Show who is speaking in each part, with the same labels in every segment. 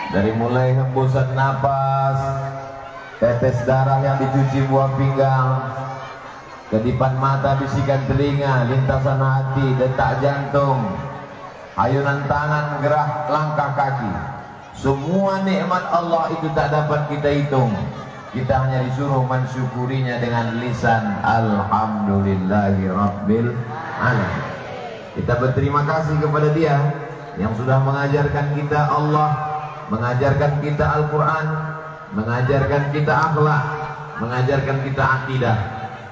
Speaker 1: Dari mulai hembusan napas, tetes darah yang dicuci buah pinggang, kedipan mata, bisikan telinga, lintasan hati, detak jantung, ayunan tangan, gerak langkah kaki. Semua nikmat Allah itu tak dapat kita hitung. Kita hanya disuruh mensyukurinya dengan lisan alhamdulillahi rabbil alamin. Kita berterima kasih kepada Dia yang sudah mengajarkan kita Allah, mengajarkan kita Al-Quran, mengajarkan kita akhlak, mengajarkan kita akidah.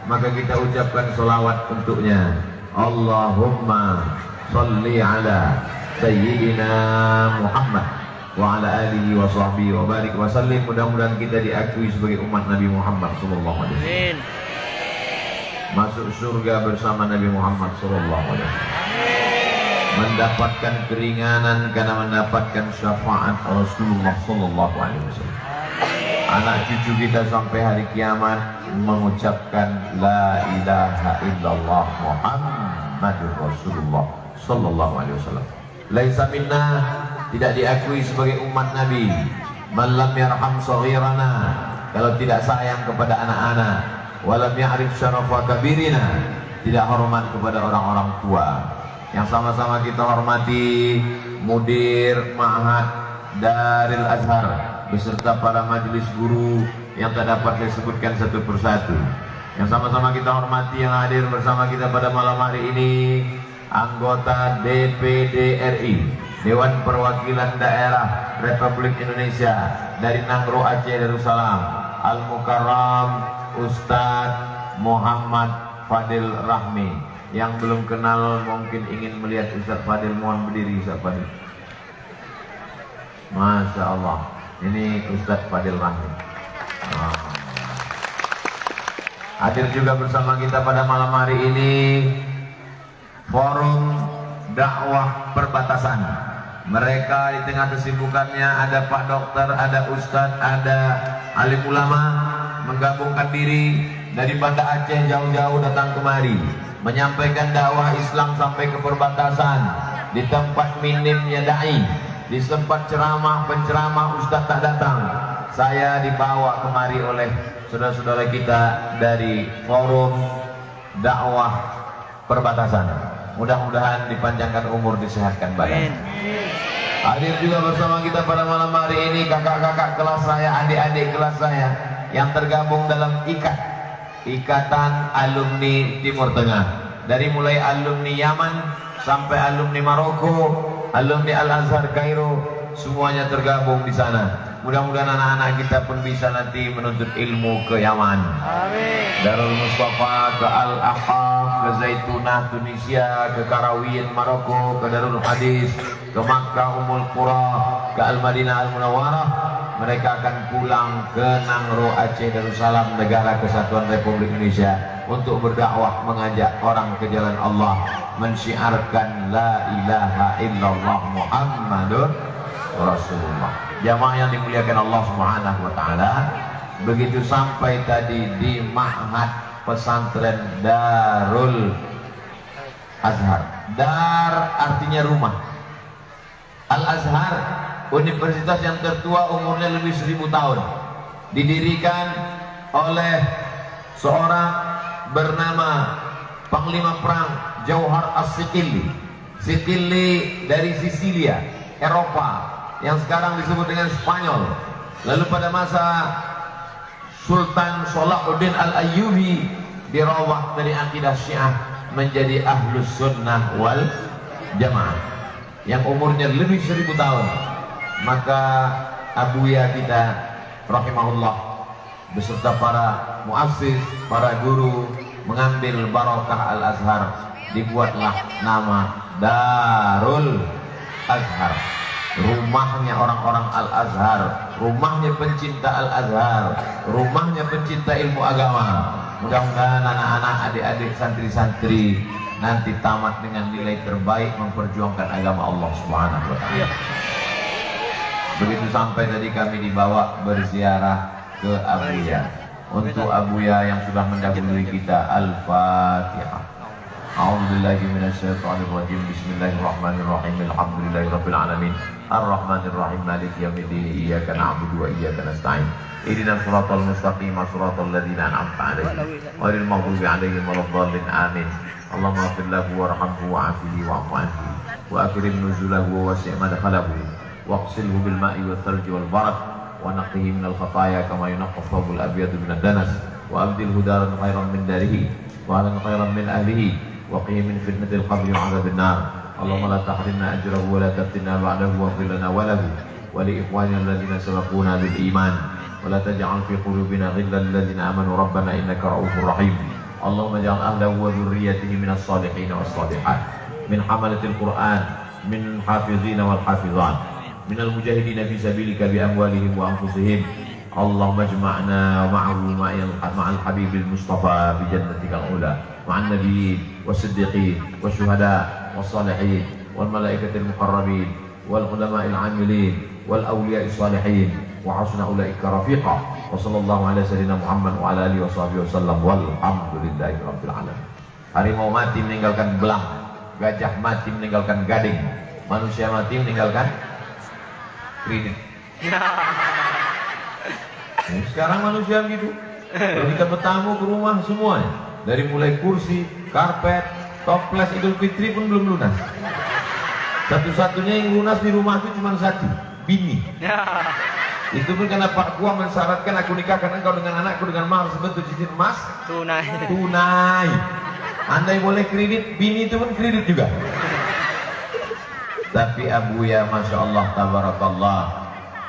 Speaker 1: Maka kita ucapkan sholawat untuknya. Allahumma salli ala Sayyidina Muhammad wa ala alihi wa sahbihi wa barik wa sallim. Mudah-mudahan kita diakui sebagai umat Nabi Muhammad sallallahu alaihi wasallam, masuk surga bersama Nabi Muhammad sallallahu alaihi wasallam, mendapatkan keringanan karena mendapatkan syafaat Rasulullah sallallahu alaihi wasallam. Anak cucu kita sampai hari kiamat mengucapkan la ilaha illallah Muhammadur Rasulullah sallallahu alaihi wasallam. Laisa minna, tidak diakui sebagai umat Nabi, man lam yarham saghirana, kalau tidak sayang kepada anak-anak, walam ya'rif syarafa kabirina, tidak hormat kepada orang-orang tua. Yang sama-sama kita hormati mudir Ma'had Darul Azhar beserta para majelis guru yang tak dapat saya sebutkan satu persatu. Yang sama-sama kita hormati yang hadir bersama kita pada malam hari ini, anggota DPD RI, Dewan Perwakilan Daerah Republik Indonesia dari Nangro Aceh Darussalam, Al-Mukarram Ustadz Muhammad Fadil Rahmi. Yang belum kenal mungkin ingin melihat Ustadz Fadil, mohon berdiri Ustadz Fadil. Masya Allah, ini Ustadz Fadil Rahmi. Hadir juga bersama kita pada malam hari ini Forum Dakwah Perbatasan. Mereka di tengah kesibukannya ada Pak Dokter, ada Ustadz, ada alim ulama, menggabungkan diri dari Banda Aceh jauh-jauh datang kemari menyampaikan dakwah Islam sampai ke perbatasan. Di tempat minimnya dai, di tempat ceramah penceramah Ustadz tak datang, saya dibawa kemari oleh saudara-saudara kita dari Forum Dakwah Perbatasan. Mudah-mudahan dipanjangkan umur, disehatkan badan. Hadir juga bersama kita pada malam hari ini kakak-kakak kelas saya, adik-adik kelas saya yang tergabung dalam Ikatan Alumni Timur Tengah. Dari mulai alumni Yaman sampai alumni Maroko, alumni Al-Azhar Kairo, semuanya tergabung di sana. Mudah-mudahan anak-anak kita pun bisa nanti menuntut ilmu ke Yaman, amin. Darul Mustafa, ke Al-Ahqaf, ke Zaitunah Tunisia, ke Karawiyin Maroko, ke Darul Hadis, ke Makkah Ummul Qura, ke Al-Madinah Al-Munawwarah. Mereka akan pulang ke Nangro Aceh Darussalam, negara kesatuan Republik Indonesia, untuk berdakwah, mengajak orang ke jalan Allah, mensyiarkan la ilaha illallah Muhammadur Rasulullah. Jamaah yang dimuliakan Allah Subhanahu wa taala, begitu sampai tadi di Ma'had Pesantren Darul Azhar. Dar artinya rumah. Al-Azhar, universitas yang tertua, umurnya lebih 1000 tahun. Didirikan oleh seorang bernama Panglima Perang Jauhar As-Sikili. Sikili dari Sisilia, Eropa, yang sekarang disebut dengan Spanyol. Lalu pada masa Sultan Salahuddin Al-Ayyubi dirawat dari akidah Syiah menjadi Ahlus Sunnah wal Jamaah, yang umurnya lebih 1000 tahun. Maka Abuya kita rahimahullah beserta para muassis, para guru mengambil barokah Al-Azhar, dibuatlah nama Darul Azhar, rumahnya orang-orang Al-Azhar, rumahnya pencinta Al-Azhar, rumahnya pencinta ilmu agama. Mudah-mudahan anak-anak, adik-adik, santri-santri nanti tamat dengan nilai terbaik memperjuangkan agama Allah Subhanahu wa taala. Begitu sampai tadi kami dibawa berziarah ke Abuya. Untuk Abuya yang sudah mendahului kita, Al-Fatihah. A'udzubillahi minasyaitonirrajim. Bismillahirrahmanirrahim. Alhamdulillahirabbil alamin. Arrahmanirrahim. Maliki yaumiddin. Iyyaka na'budu wa iyyaka nasta'in. Ihdinas siratal mustaqim, siratal ladzina an'amta 'alaihim, ghairil maghdubi 'alaihim waladdallin. Amin. Allahumma ighfir lahu warhamhu wa'afihi wa'fu anhu wa akrim nuzulahu wa wasi' madkhalahu waghsilhu bil ma'i wal thalji wal barad wa naqqihi minal khataaya kama yunqqa ath-thawbul abyadu minad danas wa abdilhu daran khairan min darihi wa ahlan khairan min ahlihi وقيه من فتنة القبر وعذاب النار. اللهم لا تحرمنا أجره ولا تفتنا بعده واغفر لنا وله ولإخواننا الذين سبقونا بالإيمان ولا تجعل في قلوبنا غلا للذين آمنوا ربنا إنك رؤوف رحيم. اللهم اجعل أهله وذريته من الصالحين والصالحات من حملة القرآن من الحافظين والحافظات من المجاهدين في سبيلك بأموالهم وأنفسهم. اللهم اجمعنا معه مع الحبيب المصطفى بجنتك العلى مع النبيين والصديقين والشهداء والصالحين والملائكة المقربين والعلماء العاملين والأولياء الصالحين وحسن أولئك رفيقا. وصلى الله على سيدنا Muhammad وعلى آله وصحبه وسلم walhamdulillahi rabbil alamin. Harimau mati meninggalkan belang, gajah mati meninggalkan gading, manusia mati meninggalkan kredit. Sekarang manusia gitu. Kalau kita bertamu ke rumah semuanya, dari mulai kursi, karpet, toples Idul Fitri pun belum lunas. Satu-satunya yang lunas di rumah itu cuma satu, bini. Itu pun karena Pak Kua mensyaratkan aku nikahkan engkau dengan anakku dengan mahar sebetul cincin emas tunai. Andai boleh kredit, bini itu pun kredit juga. Tapi Abu ya Masya Allah tabarakallah,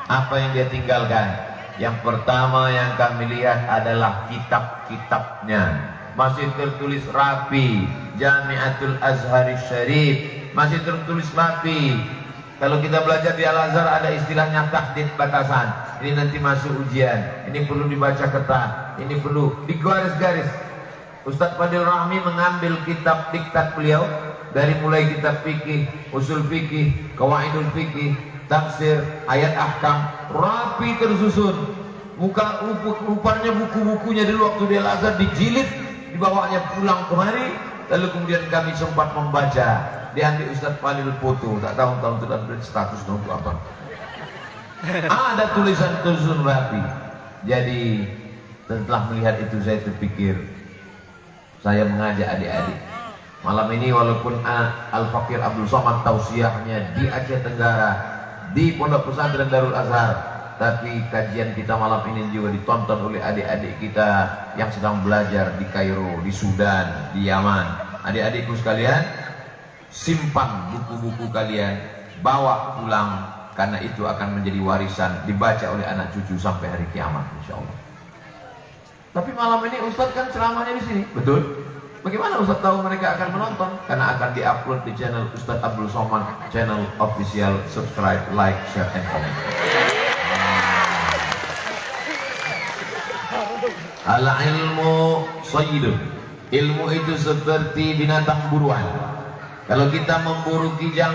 Speaker 1: apa yang dia tinggalkan? Yang pertama yang kami lihat adalah kitab-kitabnya, masih tertulis rapi. Jami'atul Azhar Syarif masih tertulis rapi. Kalau kita belajar di Al-Azhar ada istilahnya tahdid batasan. Ini nanti masuk ujian, ini perlu dibaca ketat, ini perlu digaris-garis. Ustadz Fadil Rahmi mengambil kitab diktat beliau dari mulai kitab fikih, usul fikih, qawaidul fikih, tafsir, ayat ahkam, rapi tersusun. Rupanya buku-bukunya dulu waktu di Al-Azhar dijilid, dibawanya pulang kemari, lalu kemudian kami sempat membaca. Diambil Ustadz Fadil foto, tak tahu tahun itu status untuk apa. Ada tulisan tersusun rapi. Jadi setelah melihat itu saya terpikir, saya mengajak adik-adik malam ini, walaupun Al-Fakir Abdul Somad tausiahnya di Aceh Tenggara, di Pondok Pesantren Darul Azhar, tapi kajian kita malam ini juga ditonton oleh adik-adik kita yang sedang belajar di Kairo, di Sudan, di Yaman. Adik-adikku sekalian, simpan buku-buku kalian, bawa pulang, karena itu akan menjadi warisan dibaca oleh anak cucu sampai hari kiamat insya Allah. Tapi malam ini Ustadz kan ceramahnya di sini, betul? Bagaimana Ustadz tahu mereka akan menonton? Karena akan diupload di channel Ustadz Abdul Somad, channel official. Subscribe, like, share, and comment. Al-ilmu sayyidun. Ilmu itu seperti binatang buruan. Kalau kita memburu kijang,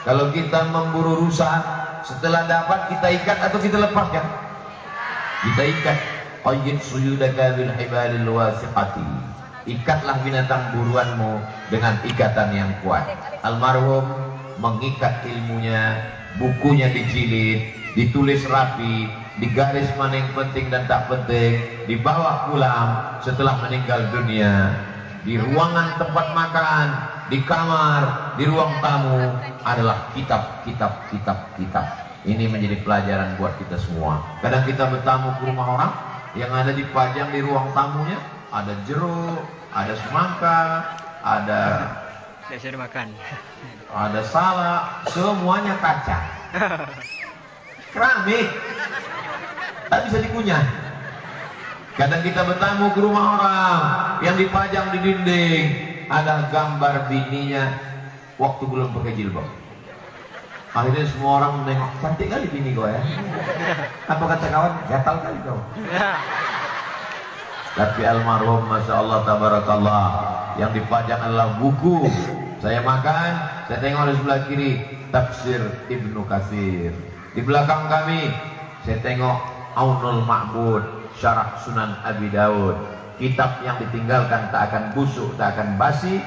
Speaker 1: kalau kita memburu rusa, setelah dapat kita ikat atau kita lepaskan? Kita ikat. Qayyid suyudaka bil hibalil wasiqati. Ikatlah binatang buruanmu dengan ikatan yang kuat. Almarhum mengikat ilmunya, bukunya dijilid, ditulis rapi, digaris mana yang penting dan tak penting, dibawa pulang setelah meninggal dunia. Di ruangan tempat makan, di kamar, di ruang tamu adalah kitab. Ini menjadi pelajaran buat kita semua. Kadang kita bertamu ke rumah orang, yang ada dipajang di ruang tamunya ada jeruk, ada semangka, ada makan, ada salak, semuanya kaca, keramik, tak bisa dikunyah. Kadang kita bertamu ke rumah orang, yang dipajang di dinding ada gambar bininya waktu belum pakai jilbab. Akhirnya semua orang menengok, cantik kali bini kau ya. Apa kata kawan? Gatal kali kau. Tapi almarhum Masya Allah tabarakallah, yang dipajang adalah buku. Saya makan, saya tengok di sebelah kiri Tafsir Ibnu Katsir. Di belakang kami saya tengok Aunul Ma'bud, Syarah Sunan Abi Daud. Kitab yang ditinggalkan tak akan busuk, tak akan basi,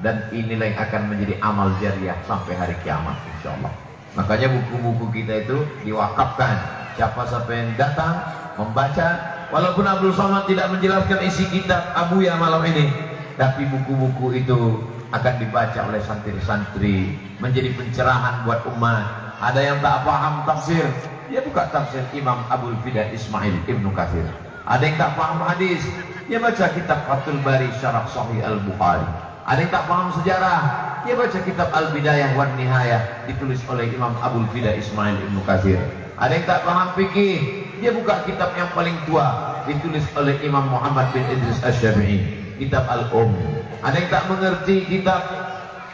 Speaker 1: dan inilah yang akan menjadi amal jariah sampai hari kiamat insyaallah. Makanya buku-buku kita itu diwakafkan. Siapa-siapa yang datang membaca, walaupun Abdul Somad tidak menjelaskan isi kitab Abu ya malam ini, tapi buku-buku itu akan dibaca oleh santri-santri, menjadi pencerahan buat umat. Ada yang tak paham tafsir, dia buka tafsir Imam Abul Fida Ismail Ibnu Katsir. Ada yang tak paham hadis, dia baca kitab Fathul Bari Syarah Sahih Al-Bukhari. Ada yang tak paham sejarah, dia baca kitab Al-Bidayah wan Nihayah ditulis oleh Imam Abul Fida Ismail Ibnu Katsir. Ada yang tak paham fikih, dia buka kitab yang paling tua ditulis oleh Imam Muhammad bin Idris Asy-Syafi'i, kitab Al-Um. Ada yang tak mengerti kitab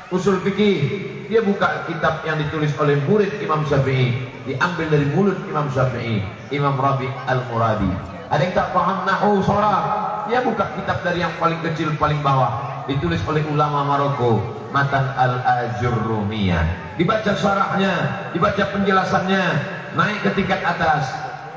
Speaker 1: usul fikih, dia buka kitab yang ditulis oleh murid Imam Syafi'i, diambil dari mulut Imam Syafi'i, Imam Rabi' Al-Muradi. Ada yang tak paham nahwu sharaf, dia buka kitab dari yang paling kecil paling bawah, ditulis oleh ulama Maroko, Matan Al-Ajurrumiyah. Dibaca syarahnya, dibaca penjelasannya, naik ke tingkat atas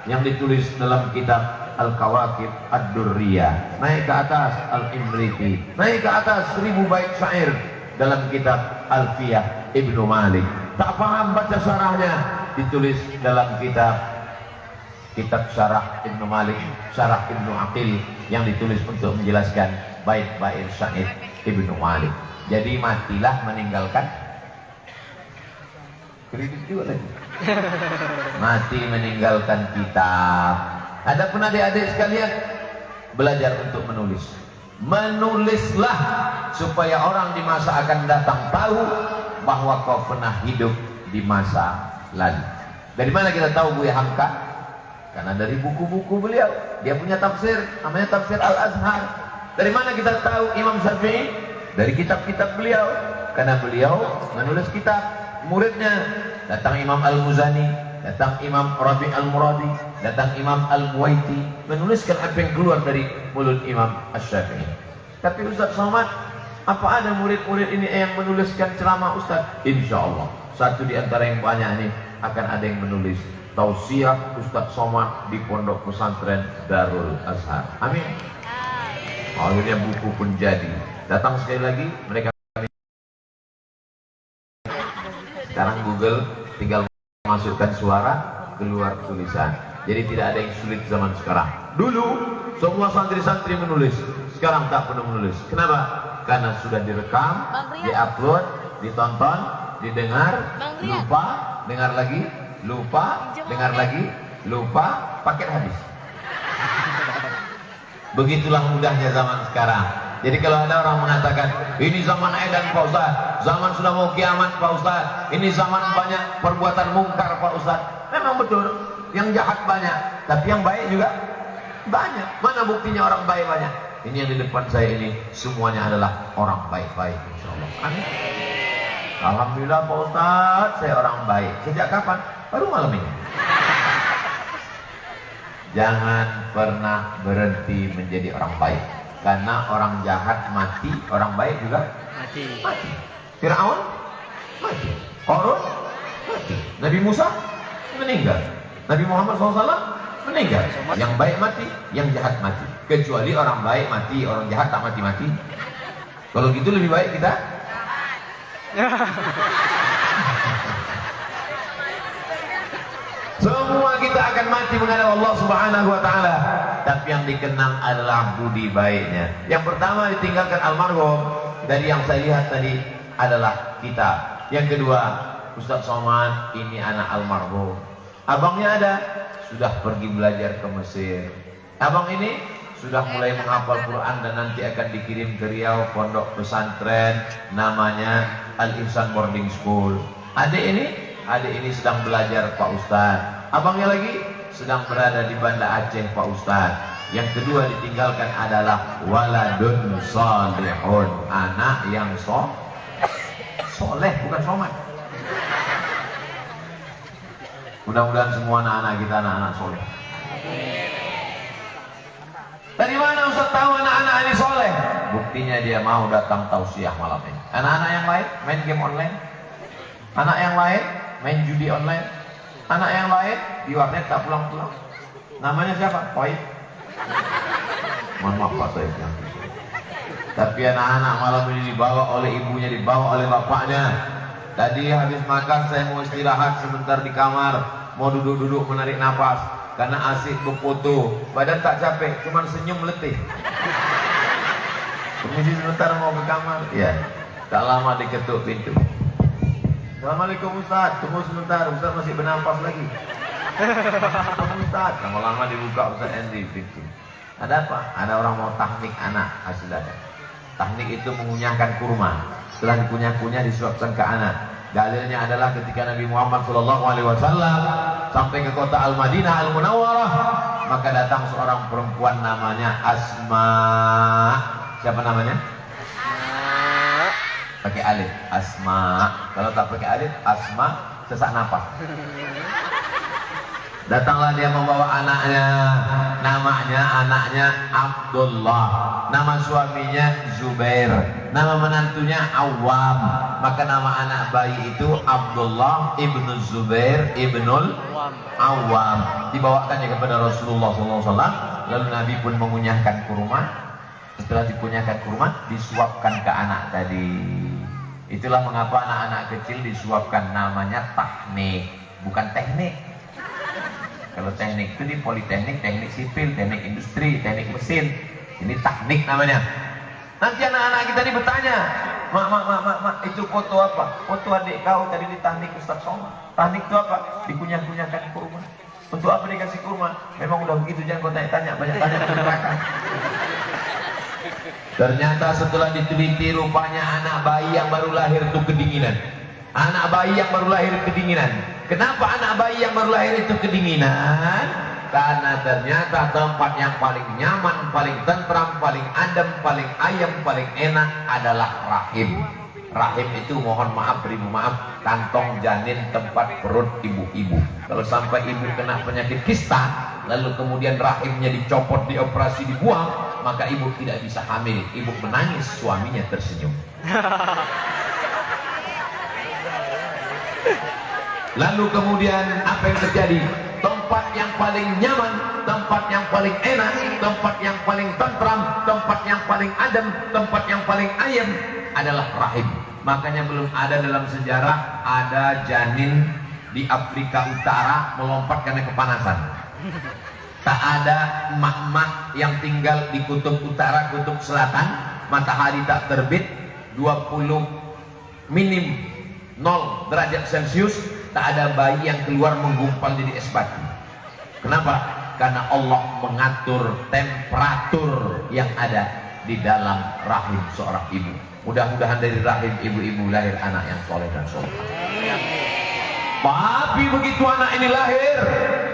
Speaker 1: yang ditulis dalam kitab Al-Kawakib Ad-Durriyah, naik ke atas Al-Imriti, naik ke atas 1000 bait syair dalam kitab Alfiyah Ibnu Malik. Tak paham baca syarahnya, ditulis dalam kitab syarah Ibnu Malik, syarah Ibnu Aqil yang ditulis untuk menjelaskan bait-bait syair Ibnu Malik. Jadi matilah meninggalkan kredit juga lagi. Mati meninggalkan kitab. Adapun adik-adik sekalian, belajar untuk menulis. Menulislah supaya orang di masa akan datang tahu bahwa kau pernah hidup di masa lalu. Dari mana kita tahu Buya Hamka? Karena dari buku-buku beliau. Dia punya tafsir, namanya Tafsir Al-Azhar. Dari mana kita tahu Imam Syafi'i? Dari kitab-kitab beliau. Karena beliau menulis kitab. Muridnya datang Imam Al-Muzani, datang Imam Rabi' Al-Muradi, datang Imam Al-Buwaiti, menuliskan apa yang keluar dari mulut Imam Asy-Syafi'i. Tapi Ustaz Somad, apa ada murid-murid ini yang menuliskan ceramah Ustaz? Insya Allah satu di antara yang banyak ini akan ada yang menulis tausiah Ustaz Somad di Pondok Pesantren Darul Azhar. Amin. Akhirnya buku pun jadi. Datang sekali lagi mereka. Sekarang Google tinggal masukkan suara, keluar tulisan. Jadi tidak ada yang sulit zaman sekarang. Dulu semua santri-santri menulis, sekarang tak perlu menulis. Kenapa? Karena sudah direkam, diupload, ditonton, didengar, lupa, dengar lagi, lupa, dengar lagi, lupa, paket habis. Begitulah mudahnya zaman sekarang. Jadi kalau ada orang mengatakan ini zaman edan Pak Ustaz, zaman sudah mau kiamat Pak Ustaz, ini zaman banyak perbuatan mungkar Pak Ustaz. Memang betul, yang jahat banyak, tapi yang baik juga banyak. Mana buktinya orang baik banyak? Ini yang di depan saya ini semuanya adalah orang baik-baik insyaallah. Amin. Alhamdulillah Pak Ustaz, saya orang baik. Sejak kapan? Baru malam ini. Jangan pernah berhenti menjadi orang baik. Karena orang jahat mati, orang baik juga mati. Fir'aun mati, Qarun mati, Nabi Musa meninggal, Nabi Muhammad SAW meninggal. Yang baik mati, yang jahat mati. Kecuali orang baik mati, orang jahat tak mati-mati. Kalau gitu lebih baik kita semua kita akan mati menghadap Allah Subhanahu wa taala. Tapi yang dikenang adalah budi baiknya. Yang pertama ditinggalkan almarhum, dari yang saya lihat tadi adalah kita. Yang kedua, Ustaz Somad ini anak almarhum. Abangnya ada, sudah pergi belajar ke Mesir. Abang ini sudah mulai menghafal Quran dan nanti akan dikirim ke Riau pondok pesantren namanya Al-Ihsan Boarding School. Adik ini sedang belajar Pak Ustaz. Abangnya lagi sedang berada di Banda Aceh Pak Ustaz. Yang kedua ditinggalkan adalah waladun salihun, anak yang soleh, bukan somat. Mudah-mudahan semua anak-anak kita anak-anak soleh. Dari mana Ustaz tahu anak-anak ini soleh? Buktinya dia mau datang tausiah malam ini. Anak-anak yang lain main game online, anak yang lain main judi online, anak yang lain di warnet tak pulang-pulang. Namanya siapa? Toib. Mohon maaf Pak Toib. Tapi anak-anak malam ini dibawa oleh ibunya, dibawa oleh bapaknya. Tadi habis makan saya mau istirahat sebentar di kamar, mau duduk-duduk menarik nafas karena asik berfoto. Badan tak capek, cuman senyum letih. Permisi sebentar mau ke kamar. Ya, tak lama diketuk pintu. Assalamualaikum Ustaz, tunggu sebentar, Ustaz masih bernafas lagi. Ustaz, lama-lama dibuka Ustaz Endi pintu. Ada apa? Ada orang mau tahnik anak hasil ada. Tahnik itu mengunyahkan kurma. Setelah dikunyah-kunyah disuapkan ke anak. Dalilnya adalah ketika Nabi Muhammad SAW sampai ke kota Al-Madinah Al-Munawwarah, maka datang seorang perempuan namanya Asma. Siapa namanya? Pakai alif, Asma. Kalau tak pakai alif, Asma, sesak napas. Datanglah dia membawa anaknya, anaknya Abdullah, nama suaminya Zubair, nama menantunya Awam. Maka nama anak bayi itu Abdullah ibnu Zubair ibnul Awam. Dibawakannya kepada Rasulullah SAW. Lalu Nabi pun mengunyahkan kurma. Setelah dikunyahkan kurma, disuapkan ke anak tadi. Itulah mengapa anak-anak kecil disuapkan, namanya tahnik, bukan teknik. Kalau teknik itu di politeknik, teknik sipil, teknik industri, teknik mesin. Ini teknik namanya. Nanti anak-anak kita ini bertanya, mak, itu foto apa? Foto adik kau tadi di teknik Ustaz Somad. Teknik itu apa? Dikunyah-kunyahkan kurma. Untuk apa dikasih kurma? Memang udah begitu, jangan kau tanya-tanya, banyak tanya ke belakang. Ternyata setelah diteliti rupanya anak bayi yang baru lahir itu kedinginan. Anak bayi yang baru lahir kedinginan. Kenapa anak bayi yang baru lahir itu kedinginan? Karena ternyata tempat yang paling nyaman, paling tentram, paling adem, paling ayem, paling enak adalah rahim. Rahim itu mohon maaf, beribu maaf, kantong janin tempat perut ibu-ibu. Kalau sampai ibu kena penyakit kista, lalu kemudian rahimnya dicopot, dioperasi, dibuang, maka ibu tidak bisa hamil. Ibu menangis, suaminya tersenyum. Lalu kemudian apa yang terjadi? Tempat yang paling nyaman, tempat yang paling enak, tempat yang paling tentram, tempat yang paling adem, tempat yang paling ayem adalah rahim. Makanya belum ada dalam sejarah ada janin di Afrika Utara melompat karena kepanasan. Tak ada emak-emak yang tinggal di kutub utara, kutub selatan, matahari tak terbit, 20 minim 0 derajat Celcius, tak ada bayi yang keluar menggumpal jadi es batu. Kenapa? Karena Allah mengatur temperatur yang ada di dalam rahim seorang ibu. Mudah-mudahan dari rahim ibu-ibu lahir anak yang soleh dan soleh. Tapi begitu anak ini lahir,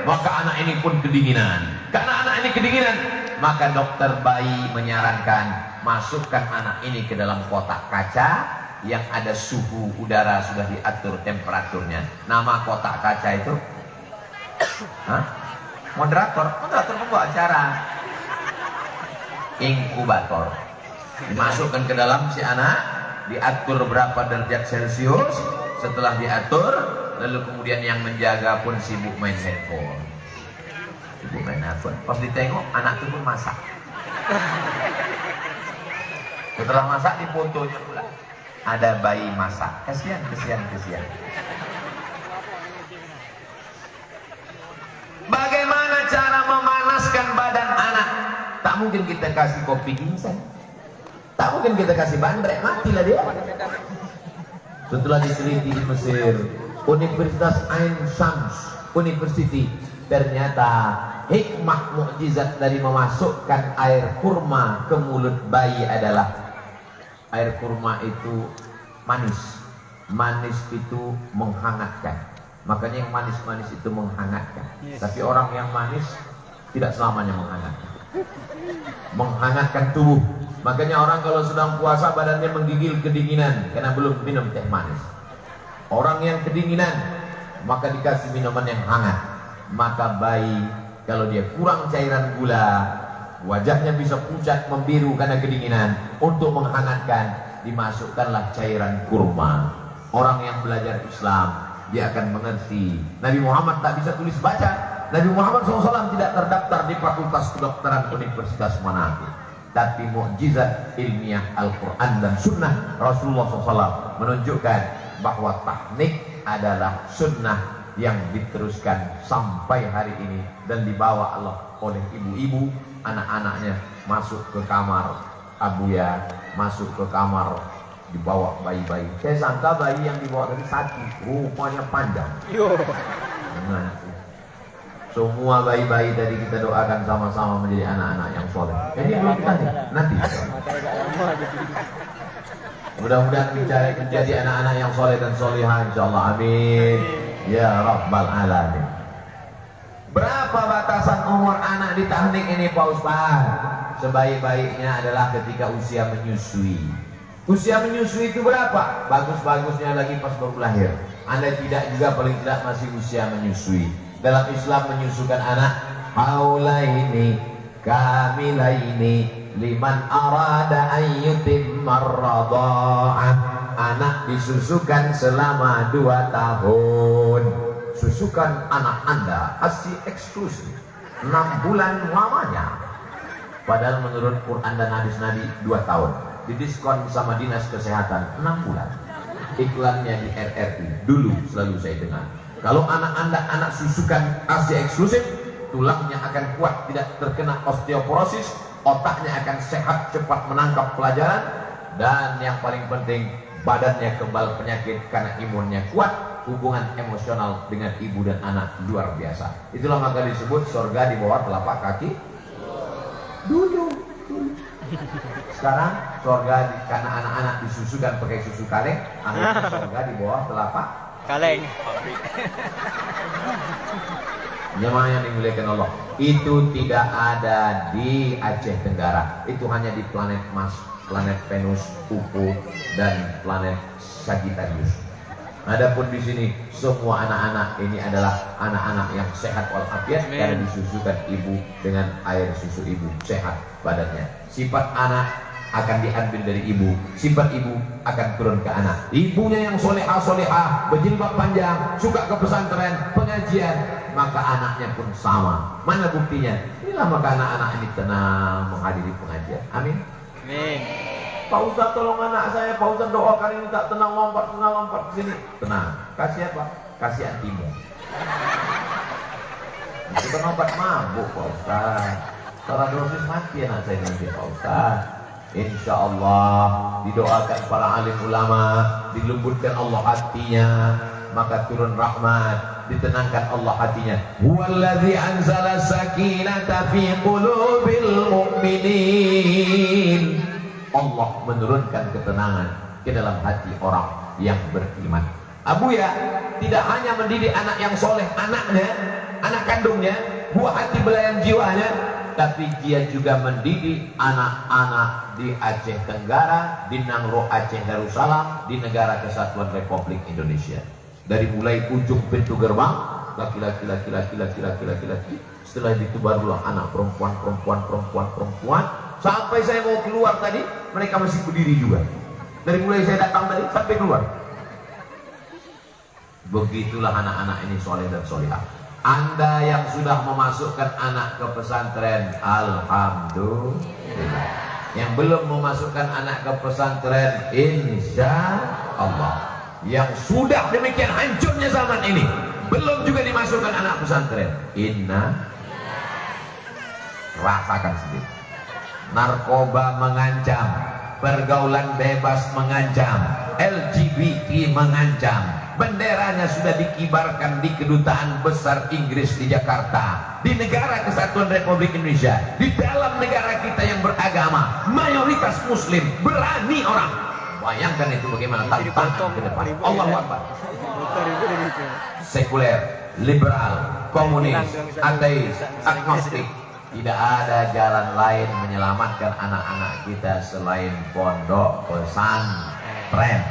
Speaker 1: maka anak ini pun kedinginan. Karena anak ini kedinginan, maka dokter bayi menyarankan masukkan anak ini ke dalam kotak kaca yang ada suhu udara sudah diatur temperaturnya. Nama kotak kaca itu moderator pembawa acara, inkubator. Dimasukkan ke dalam si anak, diatur berapa derajat Celcius. Setelah diatur, lalu kemudian yang menjaga pun sibuk main handphone. Sibuk main handphone. Pas ditengok anak itu pun masak. Setelah masak difotonya pula. Ada bayi masak. Kasihan. Bagaimana cara memanaskan badan anak? Tak mungkin kita kasih kopi ginseng. Tak mungkin kita kasih bandrek, matilah dia. Setelah diteliti di Mesir, Universitas Ain Shams University, ternyata hikmah mukjizat dari memasukkan air kurma ke mulut bayi adalah air kurma itu manis. Manis itu menghangatkan. Makanya yang manis-manis itu menghangatkan. Tapi orang yang manis tidak selamanya menghangatkan. Menghangatkan tubuh. Makanya orang kalau sedang puasa badannya menggigil kedinginan karena belum minum teh manis. Orang yang kedinginan maka dikasih minuman yang hangat. Maka bayi kalau dia kurang cairan gula, wajahnya bisa pucat membiru karena kedinginan. Untuk menghangatkan dimasukkanlah cairan kurma. Orang yang belajar Islam dia akan mengerti. Nabi Muhammad tak bisa tulis baca. Nabi Muhammad SAW tidak terdaftar di Fakultas Kedokteran Universitas Manado. tapi mukjizat ilmiah Al-Quran dan Sunnah Rasulullah SAW menunjukkan bahwa tahnik adalah sunnah yang diteruskan sampai hari ini dan dibawa Allah oleh ibu-ibu, anak-anaknya masuk ke kamar Abuya, masuk ke kamar dibawa bayi-bayi. Saya sangka bayi yang dibawa tadi satu, rupanya panjang. Nah, semua bayi-bayi tadi kita doakan sama-sama menjadi anak-anak yang soleh. Jadi belum kita nih, nanti. Mudah-mudahan menjadi anak-anak yang soleh dan solehah, insyaallah. Amin. Ya Rabbal Alamin. Berapa batasan umur anak di tahnik ini Pak Ustaz? Sebaik-baiknya adalah ketika usia menyusui. Usia menyusui itu berapa? Bagus-bagusnya lagi pas baru lahir. Anda tidak juga paling tidak masih usia menyusui. Dalam Islam menyusukan anak haulaini kamilaini liman arada an yutimmar radha'ah. Anak disusukan selama 2 tahun. Susukan anak Anda ASI eksklusif 6 bulan lamanya. Padahal menurut Quran dan hadis Nabi 2 tahun. Didiskon sama dinas kesehatan 6 bulan. Iklannya di RRI dulu selalu saya dengar. Kalau anak Anda anak susukan ASI eksklusif, tulangnya akan kuat, tidak terkena osteoporosis, otaknya akan sehat, cepat menangkap pelajaran, dan yang paling penting badannya kebal penyakit karena imunnya kuat. Hubungan emosional dengan ibu dan anak luar biasa. Itulah maka disebut surga di bawah telapak kaki dulu. Sekarang surga karena anak-anak disusukan pakai susu kaleng, akhirnya surga di bawah telapak
Speaker 2: kaleng.
Speaker 1: Jemaah yang dimuliakan Allah, itu tidak ada di Aceh Tenggara. Itu hanya di planet Mars, planet Venus, UFO, dan planet Sagittarius. Adapun di sini semua anak-anak ini adalah anak-anak yang sehat walafiat karena disusukan ibu dengan air susu ibu, sehat badannya. Sifat anak akan diambil dari ibu, sifat ibu akan turun ke anak. Ibunya yang solehah, berjilbab panjang, suka ke pesantren, pengajian, maka anaknya pun sama. Mana buktinya? Inilah maka anak-anak ini tenang menghadiri pengajian. Amin.
Speaker 2: Amin.
Speaker 1: Pak Ustaz tolong anak saya, Pak Ustaz doakan ini tak tenang lompat ke sini. Tenang. Kasih apa? Kasih antimo. Itu kan obat mabuk Pak Ustaz. Salah dosis mati anak saya nanti Pak Ustaz. Insya Allah didoakan para alim ulama, dilembutkan Allah hatinya, maka turun rahmat, ditenangkan Allah hatinya. Huwallazi anzala sakinata fi qulubil mu'minin. Allah menurunkan ketenangan ke dalam hati orang yang beriman. Abuya tidak hanya mendidik anak yang soleh, anaknya, anak kandungnya, buah hati belayan jiwanya, tapi dia juga mendidik anak-anak di Aceh Tenggara, di Nangro Aceh Darussalam, di Negara Kesatuan Republik Indonesia. Dari mulai ujung pintu gerbang, laki-laki, setelah itu barulah anak perempuan, sampai saya mau keluar tadi, mereka masih berdiri juga. Dari mulai saya datang tadi sampai keluar. Begitulah anak-anak ini soleh dan solehah. Anda yang sudah memasukkan anak ke pesantren, alhamdulillah. Yang belum memasukkan anak ke pesantren, insya Allah. Yang sudah demikian hancurnya zaman ini, belum juga dimasukkan anak pesantren, rasakan sendiri. Narkoba mengancam, pergaulan bebas mengancam, LGBT mengancam. Benderanya sudah dikibarkan di Kedutaan Besar Inggris di Jakarta, di Negara Kesatuan Republik Indonesia, di dalam negara kita yang beragama, mayoritas Muslim, berani orang. Bayangkan itu bagaimana tantangan ke depan. Allahu Akbar. Sekuler, liberal, komunis, ateis, agnostik, tidak ada jalan lain menyelamatkan anak-anak kita selain pondok pesantren.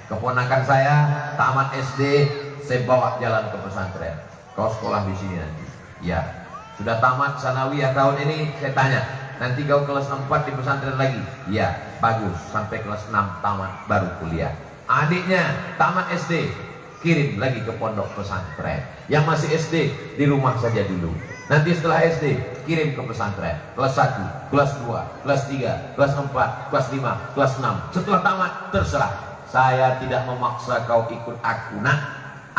Speaker 1: Keponakan saya tamat SD, saya bawa jalan ke pesantren. Kau sekolah di sini nanti. Ya, sudah tamat sanawiyah tahun ini, saya tanya, nanti kau kelas 4 di pesantren lagi? Ya, bagus, sampai kelas 6 tamat baru kuliah. Adiknya tamat SD, kirim lagi ke pondok pesantren. Yang masih SD di rumah saja dulu. Nanti setelah SD kirim ke pesantren kelas 1, kelas 2, kelas 3, kelas 4, kelas 5, kelas 6. Setelah tamat terserah. Saya tidak memaksa kau ikut aku. Nah,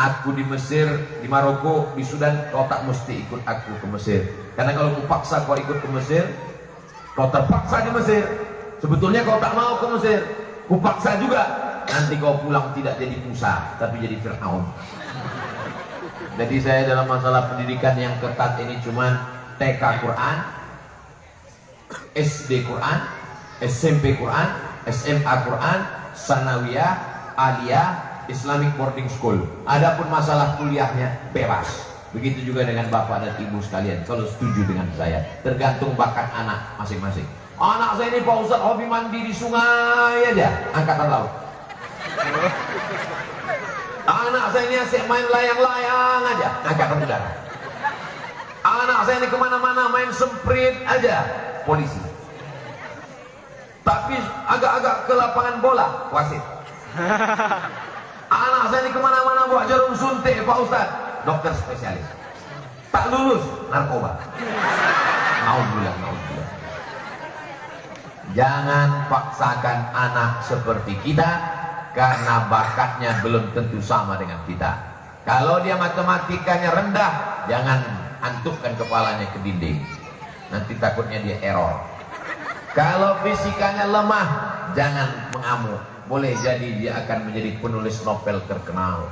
Speaker 1: aku di Mesir, di Maroko, di Sudan, kau tak mesti ikut aku ke Mesir. Karena kalau aku paksa kau ikut ke Mesir, kau terpaksa di Mesir. Sebetulnya kau tak mau ke Mesir. Kupaksa juga. Nanti kau pulang tidak jadi Musa, tapi jadi Fir'aun. Jadi saya dalam masalah pendidikan yang ketat ini cuma TK Quran, SD Quran, SMP Quran, SMA Quran, Sanawiyah, Aliyah, Islamic Boarding School. Adapun masalah kuliahnya bebas. Begitu juga dengan bapak dan ibu sekalian. Kalau setuju dengan saya, tergantung bakat anak masing-masing. Anak saya ini Pak Ustadz hobi mandi di sungai aja, angkatan laut. Anak saya ini asik main layang-layang aja, angkatan udara. Anak saya ini kemana-mana main semprit aja, polisi. Tapi agak-agak ke lapangan bola, wasit. Anak saya ini kemana-mana bawa jarum suntik, Pak Ustadz, dokter spesialis. Tak lulus, narkoba. Naudzubillah, naudzubillah. Jangan paksakan anak seperti kita, karena bakatnya belum tentu sama dengan kita. Kalau dia matematikanya rendah, jangan antukkan kepalanya ke dinding. Nanti takutnya dia error. Kalau fisikanya lemah, jangan mengamuk. Boleh jadi dia akan menjadi penulis novel terkenal.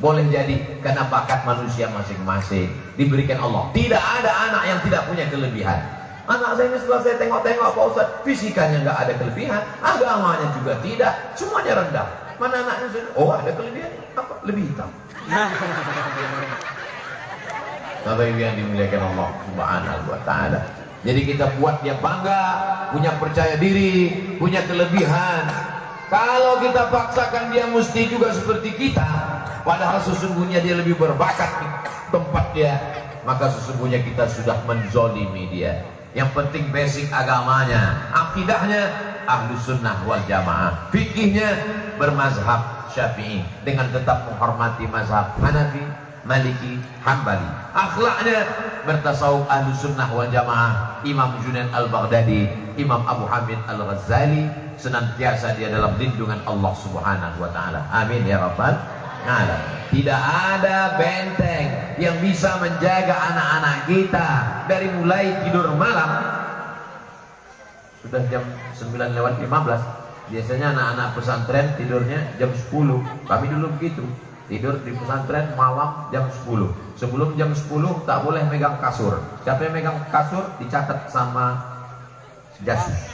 Speaker 1: Boleh jadi karena bakat manusia masing-masing diberikan Allah. Tidak ada anak yang tidak punya kelebihan. Anak saya ini setelah saya tengok-tengok Pak Ustaz, fisikanya nggak ada kelebihan, agamanya juga tidak, semuanya rendah. Mana anaknya saya? Oh, ada kelebihan, apa? Lebih hitam. Bapak Ibu yang dimuliakan Allah Subhanahu wa taala. Jadi kita buat dia bangga, punya percaya diri, punya kelebihan. Kalau kita paksakan dia mesti juga seperti kita, padahal sesungguhnya dia lebih berbakat di tempat dia, maka sesungguhnya kita sudah menzolimi dia. Yang penting basic agamanya, akidahnya Ahlus Sunnah wal Jamaah, fikihnya bermazhab Syafi'i dengan tetap menghormati mazhab Hanafi, Maliki, Hambali. Akhlaknya bertasawuf Ahlus Sunnah wal Jamaah, Imam Junaid Al-Baghdadi, Imam Abu Hamid Al-Ghazali, senantiasa dia dalam lindungan Allah Subhanahu wa taala. Amin ya rabbal alamin. Tidak ada benteng yang bisa menjaga anak-anak kita dari mulai tidur malam. Sudah jam 9:15. Biasanya anak-anak pesantren tidurnya jam 10. Kami dulu begitu. Tidur di pesantren malam jam 10. Sebelum jam 10 tak boleh megang kasur. Siapa yang megang kasur dicatat sama jasus.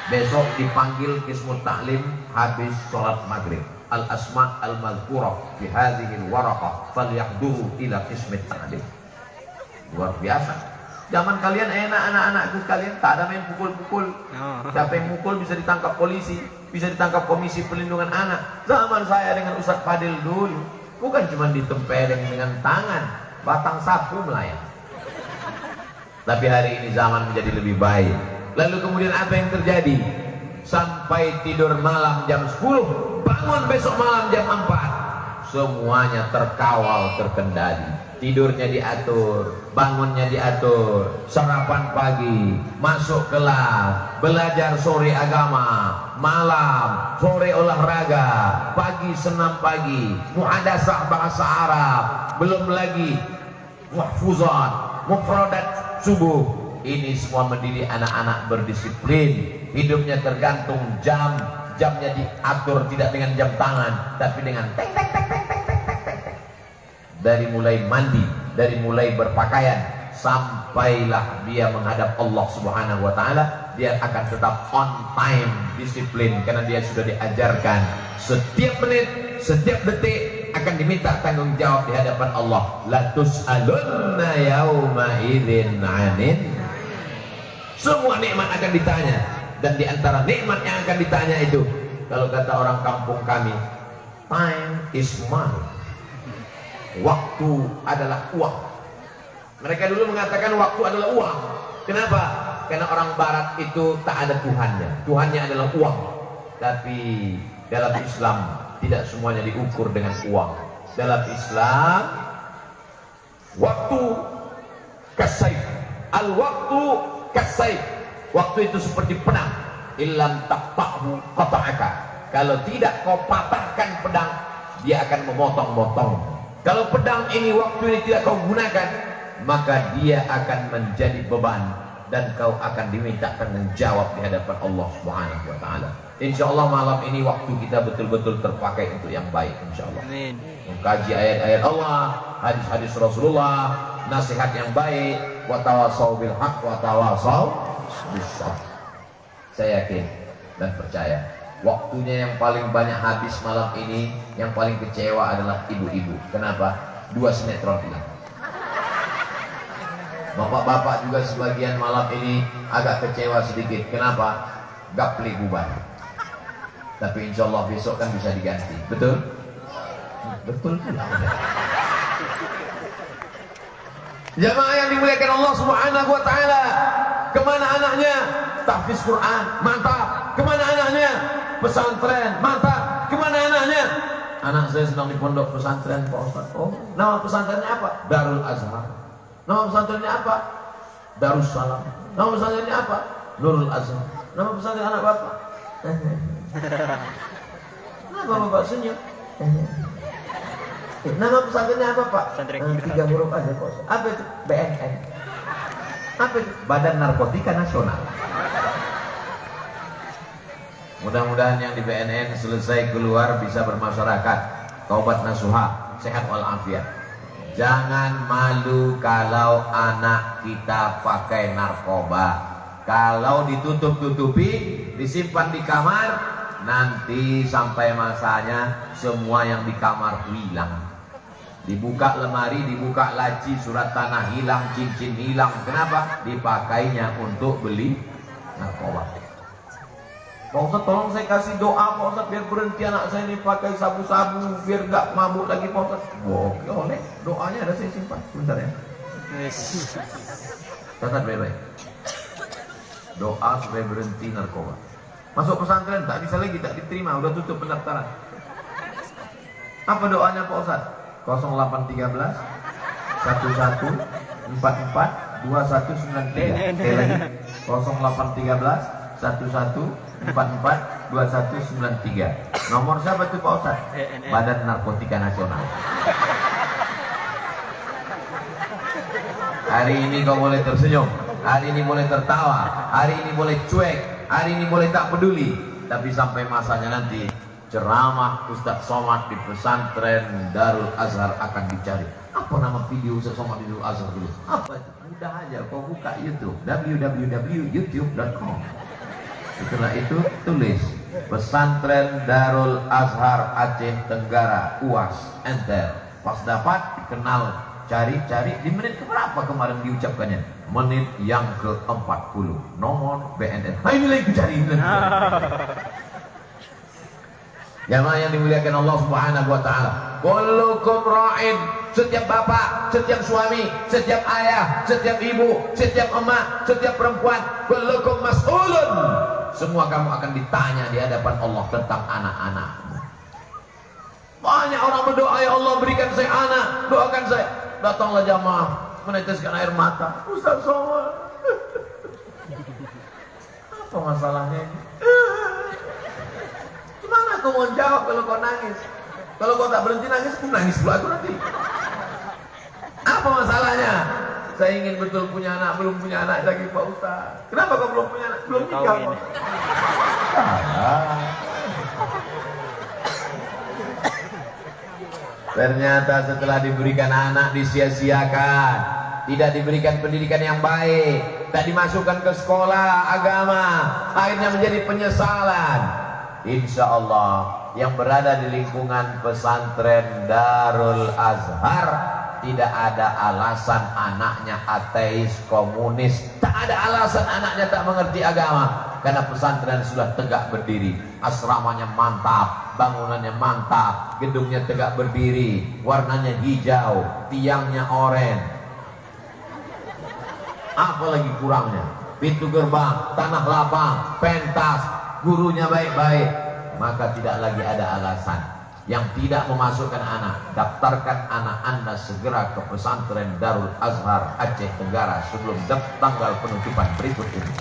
Speaker 1: Besok dipanggil Qismut Ta'lim habis sholat maghrib. Al-asma' al-mazkurah fi hadhil waraqah falyahduru ila Qismut Ta'lim. Luar biasa. Zaman kalian enak, anak-anakku sekalian, tak ada main pukul-pukul. Siapa yang mukul bisa ditangkap polisi, bisa ditangkap Komisi Perlindungan Anak. Zaman saya dengan Ustadz Fadil dulu, bukan cuma ditempeleng dengan tangan, batang sapu melayang. Tapi hari ini zaman menjadi lebih baik. Lalu kemudian apa yang terjadi? Sampai tidur malam jam 10, bangun besok malam jam 4. Semuanya terkawal, terkendali. Tidurnya diatur, bangunnya diatur, sarapan pagi, masuk kelas, belajar sore agama, malam, sore olahraga, pagi senam pagi, muhadasah bahasa Arab, belum lagi mahfuzat, mufradat subuh. Ini semua mendidik anak-anak berdisiplin. Hidupnya tergantung jam, jamnya diatur tidak dengan jam tangan, tapi dengan teng teng teng teng teng teng teng teng. Dari mulai mandi, dari mulai berpakaian, sampailah dia menghadap Allah Subhanahu wa taala, dia akan tetap on time, disiplin, karena dia sudah diajarkan setiap menit, setiap detik akan diminta tanggung jawab di hadapan Allah. La tus'alunna yauma idzin 'anin. Semua nikmat akan ditanya, dan di antara nikmat yang akan ditanya itu, kalau kata orang kampung kami, time is money. Waktu adalah uang. Mereka dulu mengatakan waktu adalah uang. Kenapa? Karena orang barat itu tak ada Tuhannya. Tuhannya adalah uang. Tapi dalam Islam tidak semuanya diukur dengan uang. Dalam Islam Waktu kasaif, al-waktu kasaif. Waktu itu seperti pedang. Illam taqta'hu qata'aka. Kalau tidak kau patahkan pedang, dia akan memotong-motong. Kalau pedang ini waktu ini tidak kau gunakan, maka dia akan menjadi beban dan kau akan diminta menjawab di hadapan Allah Subhanahu wa taala. Insyaallah malam ini waktu kita betul-betul terpakai untuk yang baik insyaallah. Amin. Mengkaji ayat-ayat Allah, hadis-hadis Rasulullah, nasihat yang baik, wa tawasau bil haq wa tawasau bis sabr. Saya yakin dan percaya waktunya yang paling banyak habis malam ini, yang paling kecewa adalah ibu-ibu. Kenapa? 2 sinetron hilang. Bapak-bapak juga sebagian malam ini agak kecewa sedikit. Kenapa? Gapli bubar. Tapi insya Allah besok kan bisa diganti. Betul? Betul pula. Jamaah yang dimuliakan Allah Subhanahu wa taala, kemana anaknya? Tahfiz Quran, mantap. Kemana anaknya? Pesantren, mantap. Kemana anaknya? Anak saya sedang di pondok pesantren Pak Ustaz. Oh, nama pesantrennya apa? Darul Azhar. Nama pesantrennya apa? Darussalam. Nama pesantrennya apa? Nurul Azhar. Nama pesantren anak bapak? Kenapa bapak senyum? Nama pesantrennya apa Pak? 3 huruf aja Pak. Apa itu? BNN. Apa itu? Badan Narkotika Nasional. Mudah-mudahan yang di BNN selesai keluar bisa bermasyarakat, taubat nasuha, sehat walafiat. Jangan malu kalau anak kita pakai narkoba. Kalau ditutup-tutupi, disimpan di kamar, nanti sampai masanya semua yang di kamar hilang. Dibuka lemari, dibuka laci, surat tanah hilang, cincin hilang. Kenapa? Dipakainya untuk beli narkoba. Pak Ustaz, tolong saya kasih doa Pak Ustaz biar berhenti anak saya ini pakai sabu-sabu, biar gak mabuk lagi Pak Ustaz. Oke, oleh doanya ada saya simpan sebentar ya. Catat baik-baik. Doa supaya berhenti narkoba. Masuk pesantren tak bisa lagi, tak diterima, udah tutup pendaftaran. Apa doanya Pak Ustaz? 0813 11 44 2193. Sekali lagi 0813 11442193. Nomor siapa itu Pak Ustaz? Badan Narkotika Nasional. Hari ini kau boleh tersenyum, hari ini boleh tertawa, hari ini boleh cuek, hari ini boleh tak peduli. Tapi sampai masanya nanti ceramah Ustaz Somad di pesantren Darul Azhar akan dicari. Apa nama video Ustaz Somad di Darul Azhar dulu? Apa itu? Mudah aja, kau buka YouTube, www.youtube.com. Setelah itu tulis pesantren Darul Azhar Aceh Tenggara, UAS, enter. Pas dapat, kenal, cari-cari. Di menit keberapa kemarin diucapkannya? Menit yang ke-40. Nomor BNN. Nah ini lagi cari. Jamaah yang dimuliakan Allah Subhanahu wa taala. Kullukum ra'in. Setiap bapak, setiap suami, setiap ayah, setiap ibu, setiap emak, setiap perempuan, kullukum mas'ulun. Semua kamu akan ditanya di hadapan Allah tentang anak-anak. Banyak orang berdoa, ya Allah berikan saya anak, doakan saya. Datanglah jamaah meneteskan air mata. Ustaz Somad, apa masalahnya ini? Gimana aku mau jawab kalau kau nangis? Kalau kau tak berhenti nangis, aku nangis pula aku nanti. Apa masalahnya? Saya ingin betul punya anak, belum punya anak lagi Pak Ustaz. Kenapa kau belum punya anak? Belum nikah Pak. Ternyata setelah diberikan anak disia-siakan, tidak diberikan pendidikan yang baik, tak dimasukkan ke sekolah agama, akhirnya menjadi penyesalan. Insya Allah yang berada di lingkungan pesantren Darul Azhar tidak ada alasan anaknya ateis, komunis, tak ada alasan anaknya tak mengerti agama, karena pesantren sudah tegak berdiri, asramanya mantap, bangunannya mantap, gedungnya tegak berdiri, warnanya hijau, tiangnya oranye. Apa lagi kurangnya? Pintu gerbang, tanah lapang, pentas, gurunya baik-baik, maka tidak lagi ada alasan. yang tidak memasukkan anak, daftarkan anak Anda segera ke pesantren Darul Azhar Aceh Tenggara sebelum tanggal penutupan berikut ini.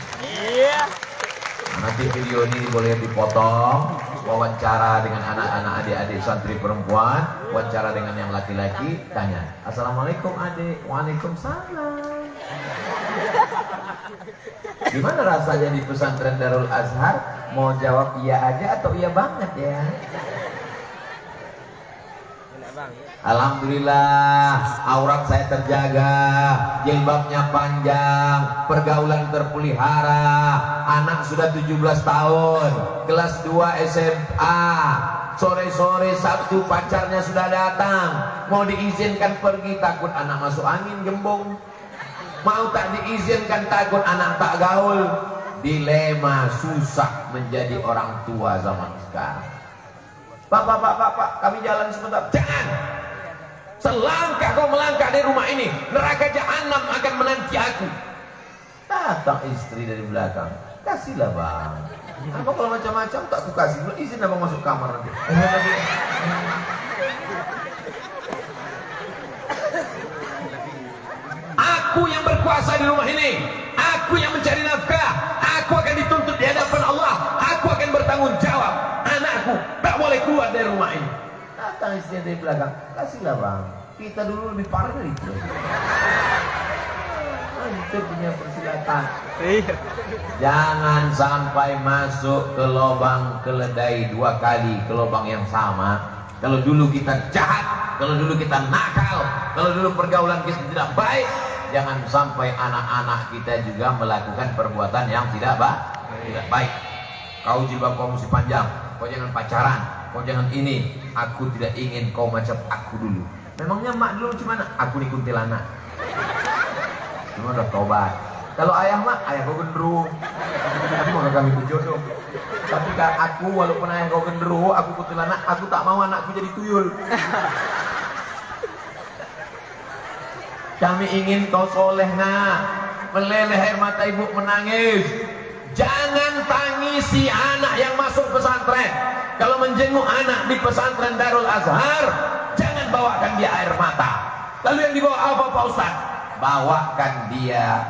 Speaker 1: Nanti video ini boleh dipotong, wawancara dengan anak-anak adik-adik santri perempuan, wawancara dengan yang laki-laki, tanya, Assalamualaikum adik, Waalaikumsalam. Gimana rasanya di pesantren Darul Azhar? Mau jawab iya aja atau iya banget ya? Alhamdulillah, aurat saya terjaga, jilbabnya panjang, pergaulan terpelihara, anak sudah 17 tahun, kelas 2 SMA, sore-sore Sabtu pacarnya sudah datang, mau diizinkan pergi takut anak masuk angin gembong, mau tak diizinkan takut anak tak gaul. Dilema, susah menjadi orang tua zaman sekarang. Pak, kami jalan sebentar. Jangan! Selangkah kau melangkah dari rumah ini, neraka jahanam akan menanti aku. Datang istri dari belakang, kasihlah bang. Apa kalau macam-macam tak aku kasih, izin abang masuk kamar nanti. Aku yang berkuasa di rumah ini, aku yang mencari nafkah, aku akan dituntut di hadapan Allah, aku akan bertanggung jawab. Anakku tak boleh keluar dari rumah ini. Datang istri dari belakang, kasihlah bang, kita dulu lebih parah dari itu. Itu punya persilatan. Jangan sampai masuk ke lubang keledai 2 kali, ke lubang yang sama. Kalau dulu kita jahat, kalau dulu kita nakal, kalau dulu pergaulan kita tidak baik, jangan sampai anak-anak kita juga melakukan perbuatan yang tidak baik. Kau jilbab kau mesti panjang, kau jangan pacaran, kau jangan ini. Aku tidak ingin kau macam aku dulu. Memangnya mak dulu gimana? Aku di kuntilanak. Cuma udah tobat. Kalau ayah mak, ayah kau gendruwo. Maka kami berjodoh. Tapi aku walaupun ayah kau gendruwo, aku kuntilanak, aku tak mau anakku jadi tuyul. Kami ingin kau soleh nak, meleleh air mata ibu menangis. Jangan tangisi anak yang masuk pesantren. Kalau menjenguk anak di pesantren Darul Azhar, jangan bawakan dia air mata. Lalu yang dibawa apa Pak Ustaz? Bawakan dia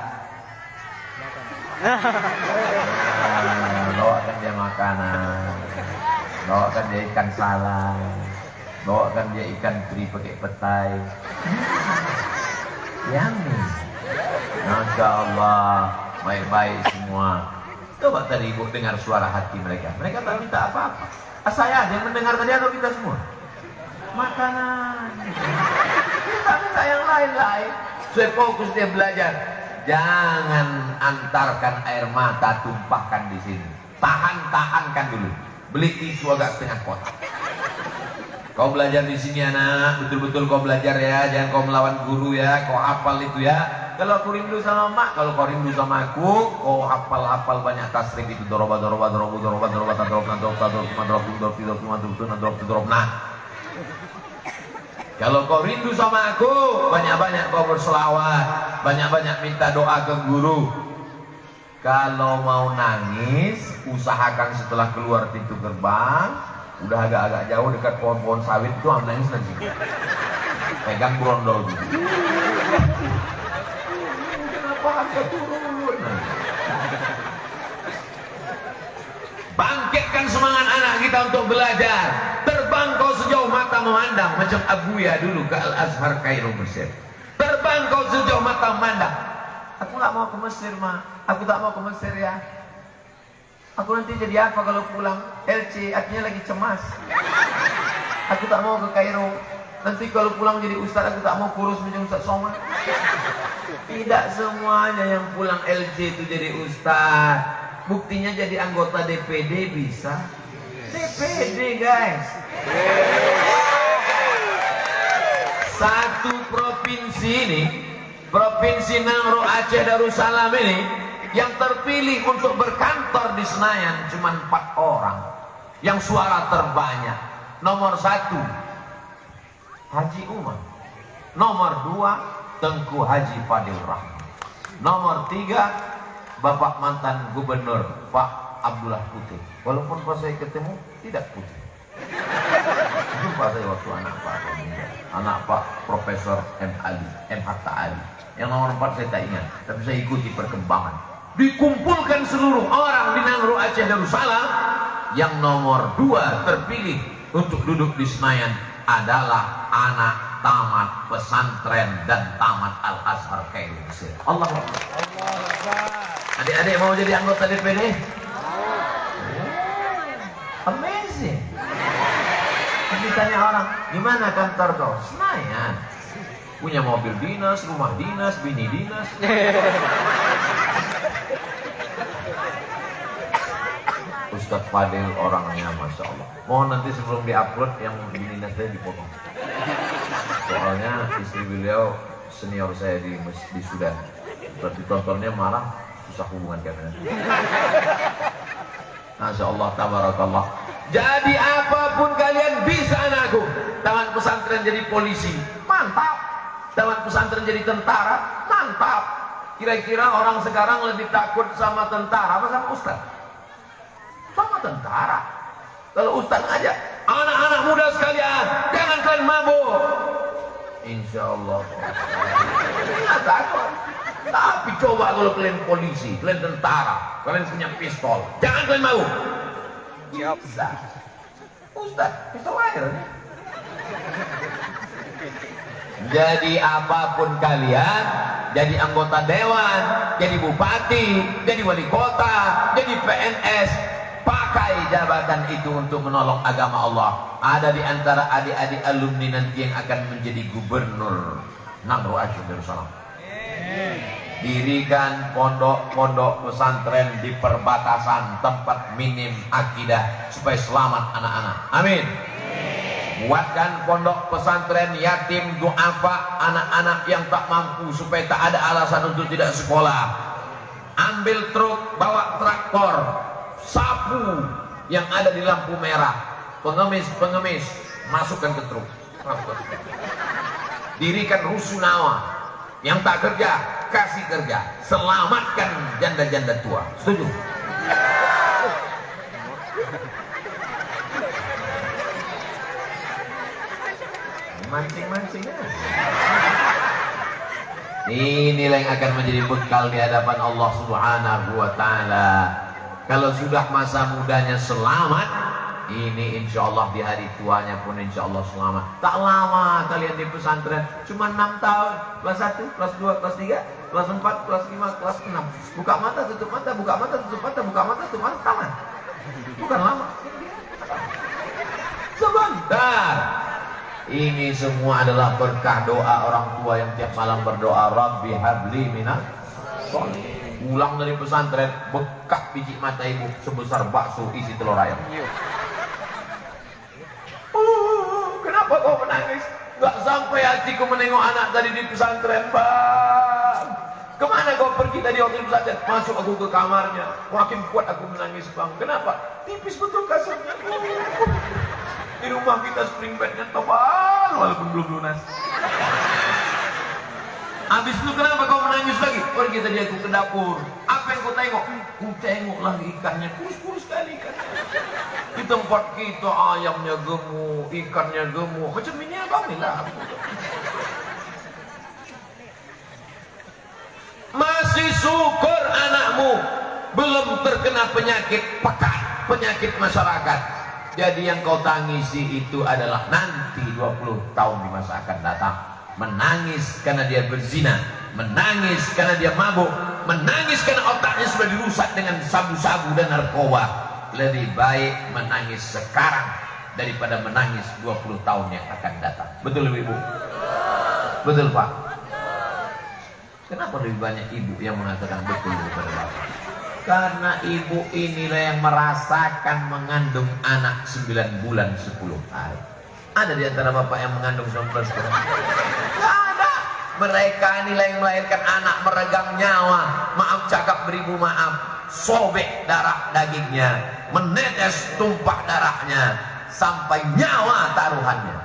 Speaker 1: bawakan dia makanan, bawakan dia ikan salam, bawakan dia ikan teri pakai petai. Yummy. Masya Allah, baik-baik semua. Coba tadi ibu dengar suara hati mereka. Mereka tak minta apa-apa. Saya aja yang mendengar tadi atau kita semua? Makanan. Kita minta yang lain-lain. Saya fokus dia belajar. Jangan antarkan air mata, tumpahkan di sini. Tahan-tahankan dulu. Beli tisu agak setengah kotak. Kau belajar di sini anak, betul-betul kau belajar ya, jangan kau melawan guru ya, kau hafal itu ya. Kalau aku rindu sama mak, kalau kau rindu sama aku, kau hafal banyak tasrif itu doroba. Kalau kau rindu sama aku, banyak-banyak kau berselawat, banyak-banyak minta doa ke guru. Kalau mau nangis, usahakan setelah keluar pintu gerbang, udah agak-agak jauh dekat pohon-pohon sawit itu nangis lagi. Pegang brondol gitu. Kenapa harus turun? Bangkitkan semangat anak kita untuk belajar. Terbang kau sejauh mata memandang macam Abuya dulu ke Al-Azhar Kairo Mesir. Terbang kau sejauh mata memandang. Aku nggak mau ke Mesir ma. Aku tak mau ke Mesir ya. Aku nanti jadi apa kalau pulang? LC, artinya lagi cemas. Aku tak mau ke Kairo. Nanti kalau pulang jadi ustaz, aku tak mau kurus macam Ustaz Somad. Tidak semuanya yang pulang LC itu jadi ustaz. Buktinya jadi anggota DPD bisa. DPD guys. Satu provinsi ini, Provinsi Nangro Aceh Darussalam ini, yang terpilih untuk berkantor di Senayan cuma 4 orang. Yang suara terbanyak. Nomor 1 Haji Umar. Nomor 2 Tengku Haji Fadil Rahman. Nomor 3 Bapak mantan Gubernur Pak Abdullah Putih. Walaupun pas saya ketemu tidak putih. jumpa saya waktu anak Pak Profesor M. Ali, M. Hatta Ali. Yang nomor 4 saya tak ingat, tapi saya ikuti perkembangan. Dikumpulkan seluruh orang di Nangro Aceh Darussalam. Yang nomor 2 terpilih untuk duduk di Senayan adalah anak tamat pesantren dan tamat Al-Azhar Kairo Mesir. Allah Akbar. Adik-adik mau jadi anggota DPD? Amazing. Ditanya orang, di mana kantor kau? Senayan. Punya mobil dinas, rumah dinas, bini dinas. Ustadz Fadil orangnya Masya Allah. Mohon nanti sebelum diupload yang bini dinas saya dipotong. Soalnya istri beliau senior saya di Sudan. Berarti tontonnya marah, susah hubungan kalian. Masya Allah, tabarakallah. Jadi apapun kalian bisa anakku. Taman pesantren jadi polisi, mantap. Taman pesantren jadi tentara, mantap. Kira-kira orang sekarang lebih takut sama tentara apa sama ustaz? Sama tentara. Kalau ustaz aja, anak-anak muda sekalian, jangan kalian mabuk. Insya Allah. Tidak takut. Tapi coba kalau kalian polisi, kalian tentara, kalian punya pistol, jangan kalian mabuk. Bisa. Ustaz, pistol air. Jadi apapun kalian, jadi anggota dewan, jadi bupati, jadi wali kota, jadi PNS, pakai jabatan itu untuk menolong agama Allah. Ada di antara adik-adik alumni nanti yang akan menjadi gubernur Nangro Aceh Darussalam. Dirikan pondok-pondok pesantren di perbatasan tempat minim akidah supaya selamat anak-anak. Amin. Buatkan pondok pesantren yatim duafa, anak-anak yang tak mampu supaya tak ada alasan untuk tidak sekolah. Ambil truk, bawa traktor, sapu yang ada di lampu merah, pengemis masukkan ke truk. Dirikan rusunawa, yang tak kerja kasih kerja, selamatkan janda-janda tua. Setuju? Mancing-mancingnya. Inilah yang akan menjadi bekal di hadapan Allah Subhanahu wa Ta'ala. Kalau sudah masa mudanya selamat, ini insya Allah di hari tuanya pun insya Allah selamat. Tak lama kalian di pesantren, cuma 6 tahun, kelas 1, kelas 2, kelas 3, kelas 4, kelas 5, kelas 6. Buka mata, tutup mata, buka mata, tutup mata, buka mata, tutup mata, tamat. Bukan lama. Sebentar. Ini semua adalah berkah doa orang tua yang tiap malam berdoa, Rabbi habli minas sholihin. Pulang dari pesantren, bekak biji mata ibu sebesar bakso isi telur ayam. Kenapa kau menangis? Gak sampai hatiku menengok anak tadi di pesantren, Bang. Kemana kau pergi tadi waktu di pesantren? Masuk aku ke kamarnya, makin kuat aku menangis, Bang. Kenapa? Tipis betul kasurnya. Di rumah kita spring bednya tebal walaupun belum lunas. Habis itu kenapa kau menangis lagi? Pergi tadi aku ke dapur. Apa yang kau tengok? Ku tengok lagi ikannya, kurus-kurus sekali ikannya. Di tempat kita ayamnya gemuk, ikannya gemuk. Macam ini abang lah. Masih syukur anakmu belum terkena penyakit pekat, penyakit masyarakat. Jadi yang kau tangisi itu adalah nanti 20 tahun di masa akan datang. Menangis karena dia berzina, menangis karena dia mabuk, menangis karena otaknya sudah dirusak dengan sabu-sabu dan narkoba. Lebih baik menangis sekarang daripada menangis 20 tahun yang akan datang. Betul Ibu? Betul Pak? Kenapa lebih banyak ibu yang mengatakan betul daripada bapak? Karena ibu inilah yang merasakan mengandung anak 9 bulan 10 hari. Ada di antara bapak yang mengandung 19 bulan? Tidak ada. Mereka inilah yang melahirkan anak meregang nyawa. Maaf cakap beribu maaf. Sobek darah dagingnya, menetes tumpah darahnya, sampai nyawa taruhannya.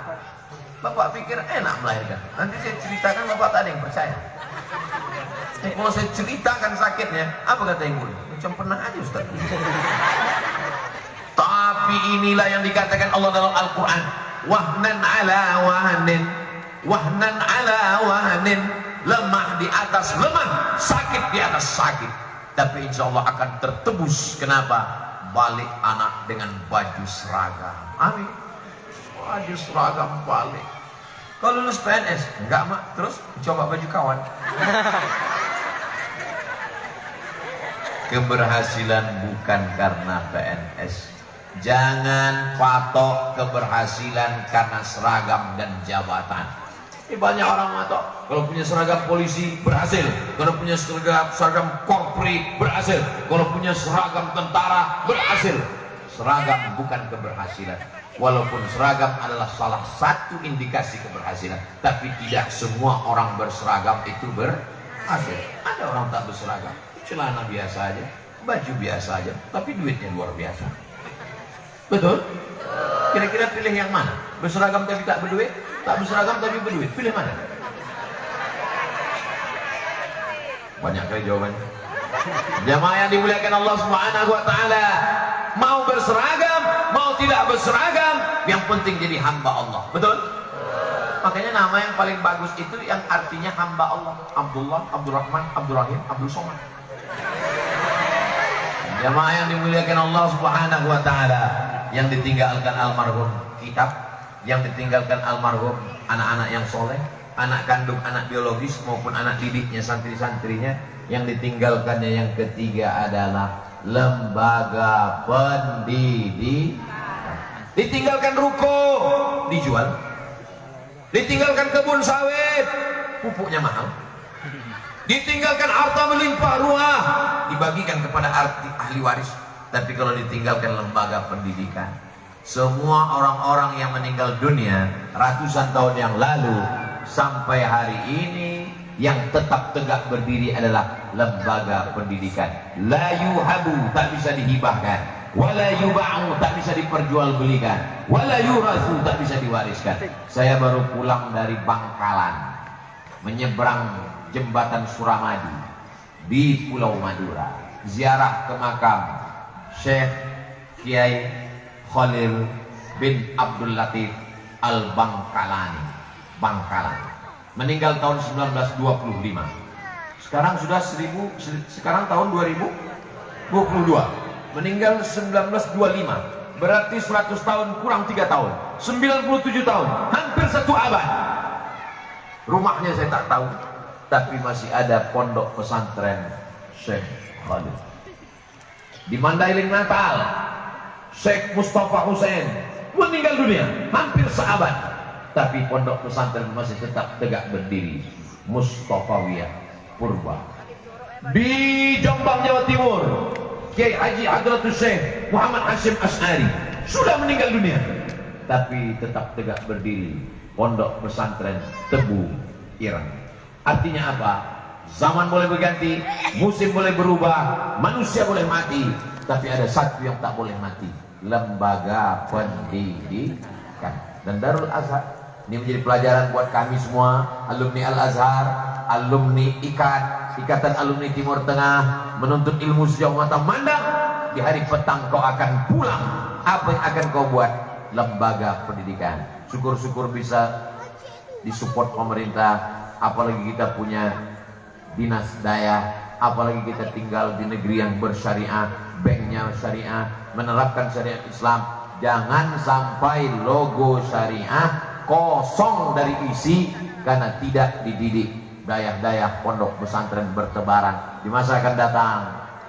Speaker 1: Bapak pikir enak melahirkan. Nanti saya ceritakan bapak tak ada yang percaya. Kalau saya ceritakan sakitnya, apa kata ibu? Macam pernah aja Ustaz. Tapi inilah yang dikatakan Allah dalam Al-Quran. wahnan ala wahnin, wahnan ala wahnin, lemah di atas lemah, sakit di atas sakit, tapi insya Allah akan tertebus. Kenapa? Balik anak dengan baju seragam. Amin. Baju seragam balik. Kalau lulus PNS enggak mak, terus coba baju kawan. Keberhasilan bukan karena PNS. Jangan patok keberhasilan karena seragam dan jabatan. Ini banyak orang patok, kalau punya seragam polisi berhasil, kalau punya seragam korpri berhasil, kalau punya seragam tentara berhasil. Seragam bukan keberhasilan. Walaupun seragam adalah salah satu indikasi keberhasilan, tapi tidak semua orang berseragam itu berhasil. Ada orang tak berseragam, celana biasa aja, baju biasa aja, tapi duitnya luar biasa. Betul? Kira-kira pilih yang mana? Berseragam tapi tak berduit? Tak berseragam tapi berduit? Pilih mana? Banyak kali jawabannya. Jamaah yang dimuliakan Allah Subhanahu wa taala, mau berseragam, mau tidak berseragam, yang penting jadi hamba Allah. Betul? Makanya nama yang paling bagus itu yang artinya hamba Allah. Abdullah, Abdurrahman, Abdurrahim, Abdul Somad. Jamaah yang dimuliakan Allah Subhanahu wa taala, yang ditinggalkan almarhum kitab, yang ditinggalkan almarhum anak-anak yang soleh, anak kandung, anak biologis maupun anak didiknya, santri-santrinya, yang ditinggalkannya yang ketiga adalah lembaga pendidikan. Ditinggalkan ruko, dijual. Ditinggalkan kebun sawit, pupuknya mahal. Ditinggalkan harta melimpah ruah, dibagikan kepada ahli waris. Tapi kalau ditinggalkan lembaga pendidikan, semua orang-orang yang meninggal dunia ratusan tahun yang lalu sampai hari ini, yang tetap tegak berdiri adalah lembaga pendidikan. La yuhabu, tak bisa dihibahkan. Wala yuba'u, tak bisa diperjualbelikan. Wala yurasu, tak bisa diwariskan. Saya baru pulang dari Bangkalan, menyeberang jembatan Suramadu di Pulau Madura, ziarah ke makam Syekh Kiai Khalil bin Abdul Latif Al-Bangkalani, Bangkalan. Meninggal tahun 1925. Sekarang sudah sekarang tahun 2022. Meninggal 1925. Berarti 100 tahun kurang 3 tahun. 97 tahun, hampir 1 abad. Rumahnya saya tak tahu, tapi masih ada pondok pesantren Syekh Khalil. Di Mandailing Natal, Syekh Mustafa Hussein meninggal dunia, hampir seabad, tapi pondok pesantren masih tetap tegak berdiri. Mustafawiyah Purba. Di Jombang, Jawa Timur, Kiai Haji Hadratus Syekh Muhammad Hashim Asy'ari sudah meninggal dunia, tapi tetap tegak berdiri. Pondok pesantren Tebu Ireng. Artinya apa? Zaman boleh berganti, musim boleh berubah, manusia boleh mati, tapi ada satu yang tak boleh mati, lembaga pendidikan. Dan Darul Azhar ini menjadi pelajaran buat kami semua, alumni Al-Azhar, alumni Ikatan Alumni Timur Tengah, menuntut ilmu sejauh mata mandang. Di hari petang kau akan pulang, apa yang akan kau buat? Lembaga pendidikan. Syukur-syukur bisa disupport pemerintah, apalagi kita punya dinas daya, apalagi kita tinggal di negeri yang bersyariah, banknya syariah, menerapkan syariat Islam. Jangan sampai logo syariah kosong dari isi karena tidak dididik. Dayah-dayah pondok pesantren bertebaran. Di masa akan datang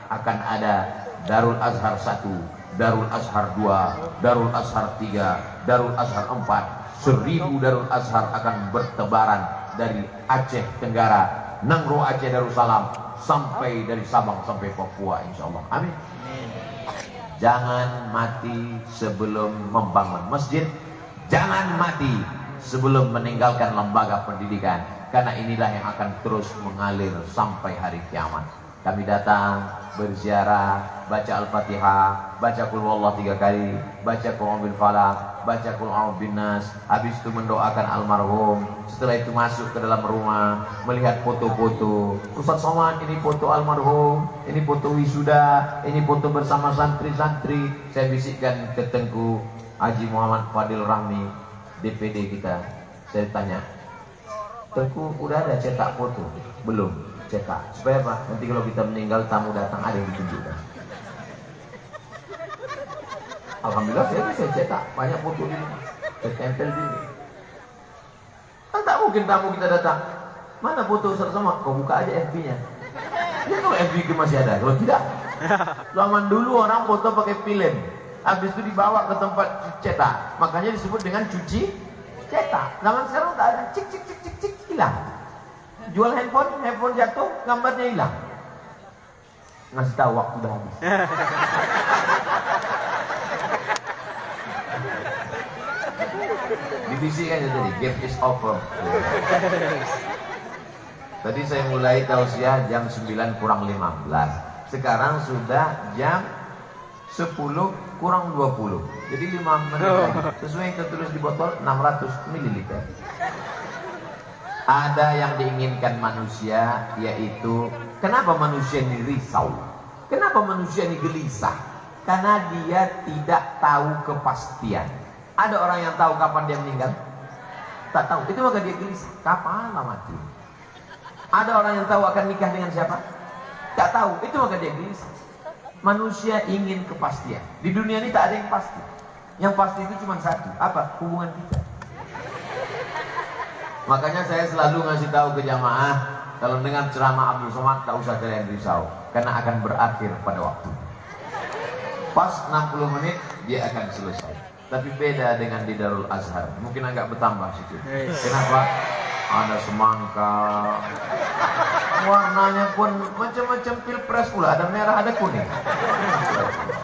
Speaker 1: akan ada Darul Azhar 1, Darul Azhar 2, Darul Azhar 3, Darul Azhar 4. 1000 Darul Azhar akan bertebaran dari Aceh Tenggara, Nangro Aceh Darussalam, sampai dari Sabang sampai Papua, insya Allah. Amin. Jangan mati sebelum membangun masjid, jangan mati sebelum meninggalkan lembaga pendidikan, karena inilah yang akan terus mengalir sampai hari kiamat. Kami datang berziarah, baca Al-Fatihah, baca Qul Huwallahu 3 kali, baca Qul A'udzu bil Falaq, baca Qul A'udzu bin Nas, habis itu mendoakan almarhum. Setelah itu masuk ke dalam rumah, melihat foto-foto. Ustaz Somad, ini foto almarhum, ini foto wisuda, ini foto bersama santri-santri. Saya bisikkan ke Tengku Haji Muhammad Fadil Rahmi, DPD kita. Saya tanya, Tengku udah ada cetak foto? Belum cetak. Supaya apa? Nanti kalau kita meninggal tamu datang ada yang ditunjukkan. Alhamdulillah saya cetak banyak foto di rumah. Saya tempel di sini. Kan tak mungkin tamu kita datang. Mana foto Ustaz Somad? Kau buka aja FB-nya. Ya kalau FB masih ada, kalau tidak. Zaman dulu orang foto pakai film. Habis itu dibawa ke tempat cetak. Makanya disebut dengan cuci cetak. Zaman sekarang tak ada, cik hilang. Jual handphone jatuh, gambarnya hilang. Ngasih tahu waktu dah habis. Dibisikkan tadi, game is over. Tadi saya mulai tausiah jam 9 kurang 15. Sekarang sudah jam 10 kurang 20. Jadi 5 menit lagi. Sesuai yang tertulis di botol 600 ml. Ada yang diinginkan manusia, yaitu kenapa manusia ini risau? Kenapa manusia ini gelisah? Karena dia tidak tahu kepastian. Ada orang yang tahu kapan dia meninggal? Tak tahu. Itu maka dia gelisah. Kapan lah mati? Ada orang yang tahu akan nikah dengan siapa? Tak tahu. Itu maka dia gelisah. Manusia ingin kepastian. Di dunia ini tak ada yang pasti. Yang pasti itu cuma satu. Apa? Hubungan kita. Makanya saya selalu ngasih tahu ke jamaah, kalau dengan ceramah Abdul Somad tak usah kalian risau, karena akan berakhir pada waktu. Pas 60 menit dia akan selesai. Tapi beda dengan di Darul Azhar. Mungkin agak bertambah situ. Kenapa? Ada semangka. Warnanya pun macam-macam pilpres pula. Ada merah, ada kuning.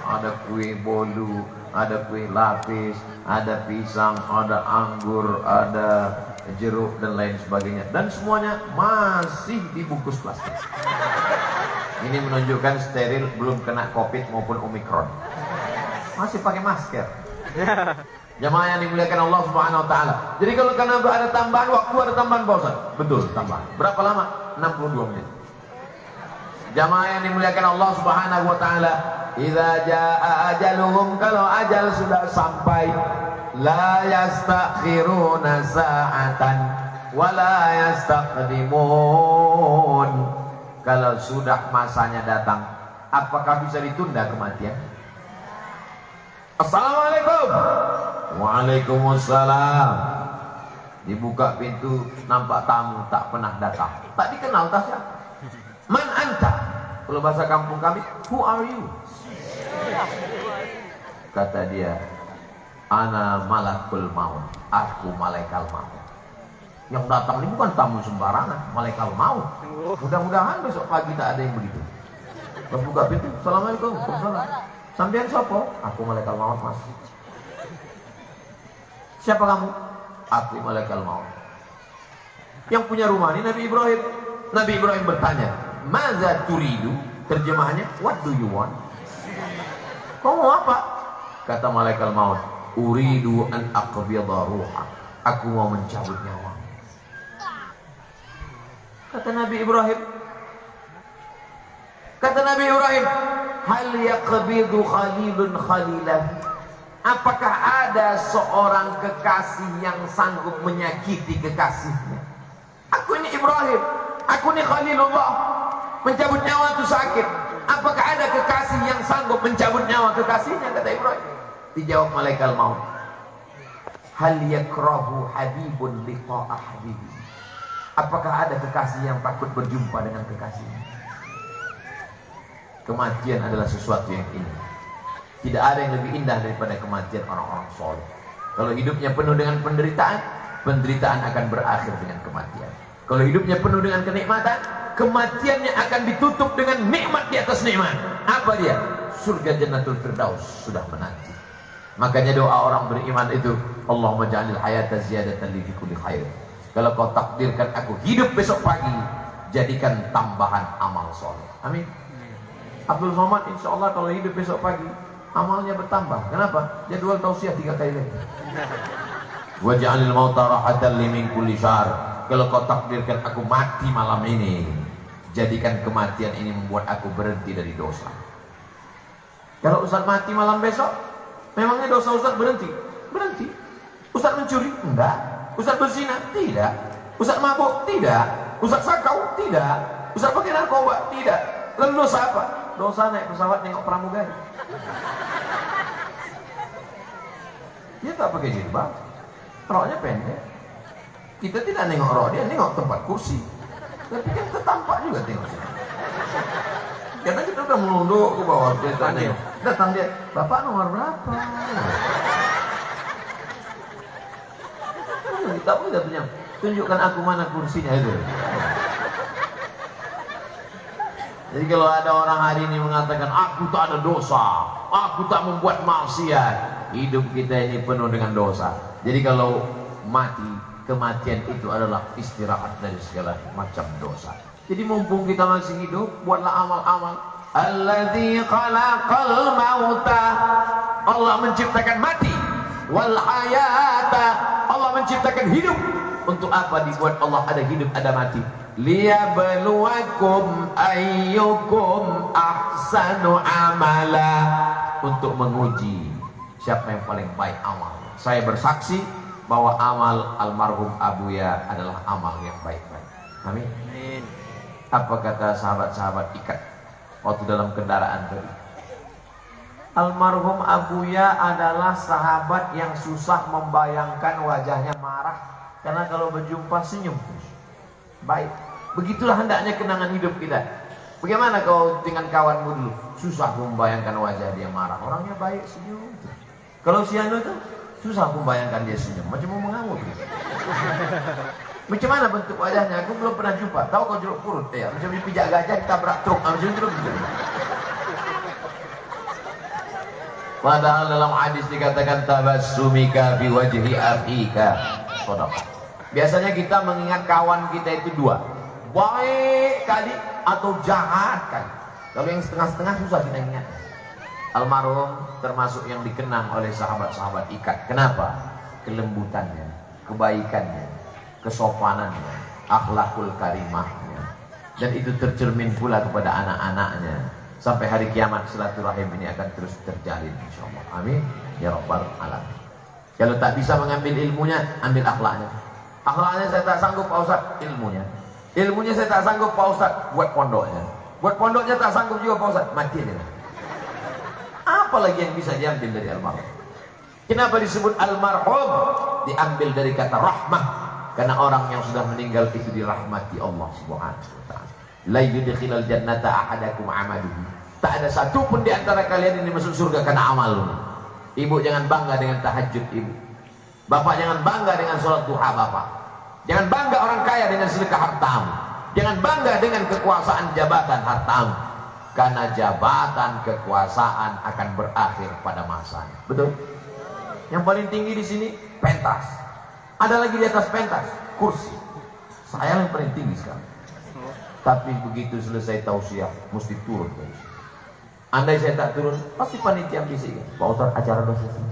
Speaker 1: Ada kue bolu, ada kue lapis, ada pisang, ada anggur, ada jeruk dan lain sebagainya. Dan semuanya masih dibungkus plastik. Ini menunjukkan steril, belum kena COVID maupun Omikron. Masih pakai masker. Jamaah yang dimuliakan Allah Subhanahu wa taala. Jadi kalau karena ada tambahan waktu, ada tambahan pausa. Betul, tambahan. Berapa lama? 62 menit. Jamaah yang dimuliakan Allah Subhanahu wa taala, idza jaa ajaluhum, kalau ajal sudah sampai, la yastakhiruna sa'atan wa la yastaqdimun. Kalau sudah masanya datang, apakah bisa ditunda kematian? Assalamualaikum. Waalaikumsalam. Dibuka pintu, nampak tamu tak pernah datang. Tak dikenal tak siapa. Man anta? Kalau bahasa kampung kami, who are you? Kata dia, ana malakul maut. Aku malaikat maut. Yang datang ini bukan tamu sembarangan, malaikat maut. Mudah-mudahan besok pagi tak ada yang begitu. Pas buka pintu, assalamualaikum. Waalaikumsalam. Sampean sopo? Aku malaikat maut, Mas. Siapa kamu? Aku malaikat maut. Yang punya rumah ini Nabi Ibrahim. Nabi Ibrahim bertanya, "Maza turidu?" Terjemahannya, what do you want? Kau mau apa? Kata malaikat maut, "Uridu an aqbidha ruhak." Aku mau mencabut nyawa. Kata Nabi Ibrahim, hal yaqbidu khalilun khalilah. Apakah ada seorang kekasih yang sanggup menyakiti kekasihnya? Aku ini Ibrahim, aku ini Khalilullah. Mencabut nyawa itu sakit. Apakah ada kekasih yang sanggup mencabut nyawa kekasihnya? Kata Ibrahim. Dijawab malaikat maut, hal yakrahu habibun liqa'a habibi. Apakah ada kekasih yang takut berjumpa dengan kekasihnya? Kematian adalah sesuatu yang indah. Tidak ada yang lebih indah daripada kematian orang-orang soleh. Kalau hidupnya penuh dengan penderitaan, penderitaan akan berakhir dengan kematian. Kalau hidupnya penuh dengan kenikmatan, kematiannya akan ditutup dengan nikmat di atas nikmat. Apa dia? Surga Jannatul Firdaus sudah menanti. Makanya doa orang beriman itu, Allahumma ja'alil hayata ziyadatan li fi kulli khair. Kalau kau takdirkan aku hidup besok pagi, jadikan tambahan amal soleh. Amin. Abdul Somad insya Allah kalau hidup besok pagi, amalnya bertambah. Kenapa? Jadwal tausiah 3 kali lagi. Wa ja'alil mauta rahatan li min kulli syarr. Kalau kau takdirkan aku mati malam ini, jadikan kematian ini membuat aku berhenti dari dosa. Kalau Ustaz mati malam besok, memangnya dosa Ustaz berhenti? Berhenti. Ustaz mencuri? Enggak. Ustaz berzina? Tidak. Ustaz mabuk? Tidak. Ustaz sakau? Tidak. Ustaz pakai narkoba? Tidak. Lalu dosa apa? Dosa naik pesawat nengok pramugari. Dia tak pakai jilbab, roknya pendek. Kita tidak nengok rok dia, nengok tempat kursi. Tapi kan tertampak juga tengok. Karena kita udah menunduk ke bawah, dia tanya, datang dia, Bapak nomor berapa? Kita pun tidak punya, tunjukkan aku mana kursinya itu. Jadi kalau ada orang hari ini mengatakan, aku tak ada dosa, aku tak membuat maksiat, hidup kita ini penuh dengan dosa. Jadi kalau mati, kematian itu adalah istirahat dari segala macam dosa. Jadi mumpung kita masih hidup, buatlah amal-amal. Alladzi khalaqal mauta, Allah menciptakan mati. Wal hayata, Allah menciptakan hidup. Untuk apa dibuat Allah ada hidup, ada mati? Liyabluwakum ayyukum ahsanu amala, untuk menguji siapa yang paling baik amal. Saya bersaksi bahwa amal almarhum Abuya adalah amal yang baik-baik. Amin. Apa kata sahabat-sahabat ikat waktu dalam kendaraan tadi? Almarhum Abuya adalah sahabat yang susah membayangkan wajahnya marah, karena kalau berjumpa senyum terus. Baik. Begitulah hendaknya kenangan hidup kita. Bagaimana kau dengan kawanmu dulu? Susah membayangkan wajah dia marah. Orangnya baik, senyum. Kalau si Anu itu susah membayangkan dia senyum, macam mau mengamuk. Macam mana bentuk wajahnya? Aku belum pernah jumpa. Tahu kau jeruk purut ya? Macam dipijak gajah, ditabrak truk, macam itu. Padahal dalam hadis dikatakan tabassumika fi wajhi akhika shadaqah. Biasanya kita mengingat kawan kita itu dua, baik kali atau jahat kali. Kalau yang setengah-setengah susah kita ingat. Almarhum termasuk yang dikenang oleh sahabat-sahabat ikat. Kenapa? Kelembutannya, kebaikannya, kesopanannya, akhlakul karimahnya, dan itu tercermin pula kepada anak-anaknya. Sampai hari kiamat silaturahim ini akan terus terjalin, insyaallah. Amin ya rabbal alamin. Kalau tak bisa mengambil ilmunya, ambil akhlaknya. Akhlaknya saya tak sanggup Pak Ustaz, ilmunya saya tak sanggup Pak Ustaz, buat pondoknya. Buat pondoknya tak sanggup juga Pak Ustaz, mati dia. Apalagi yang bisa diambil dari almarhum? Kenapa disebut almarhum? Diambil dari kata rahmah, karena orang yang sudah meninggal itu dirahmati Allah Subhanahu wa taala. La yudkhilal jannata ahadakum amaluhu. Tak ada satu pun di antara kalian ini masuk surga karena amalnya. Ibu jangan bangga dengan tahajud ibu. Bapak jangan bangga dengan sholat duha bapak. Jangan bangga orang kaya dengan sedekah hartamu. Jangan bangga dengan kekuasaan jabatan hartamu. Karena jabatan kekuasaan akan berakhir pada masanya. Betul? Yang paling tinggi di sini pentas. Ada lagi di atas pentas kursi. Saya yang paling tinggi sekarang. Tapi begitu selesai tausiah mesti turun. Andai saya tak turun, pasti panitia bisik. Pak Ustaz, acara sudah selesai.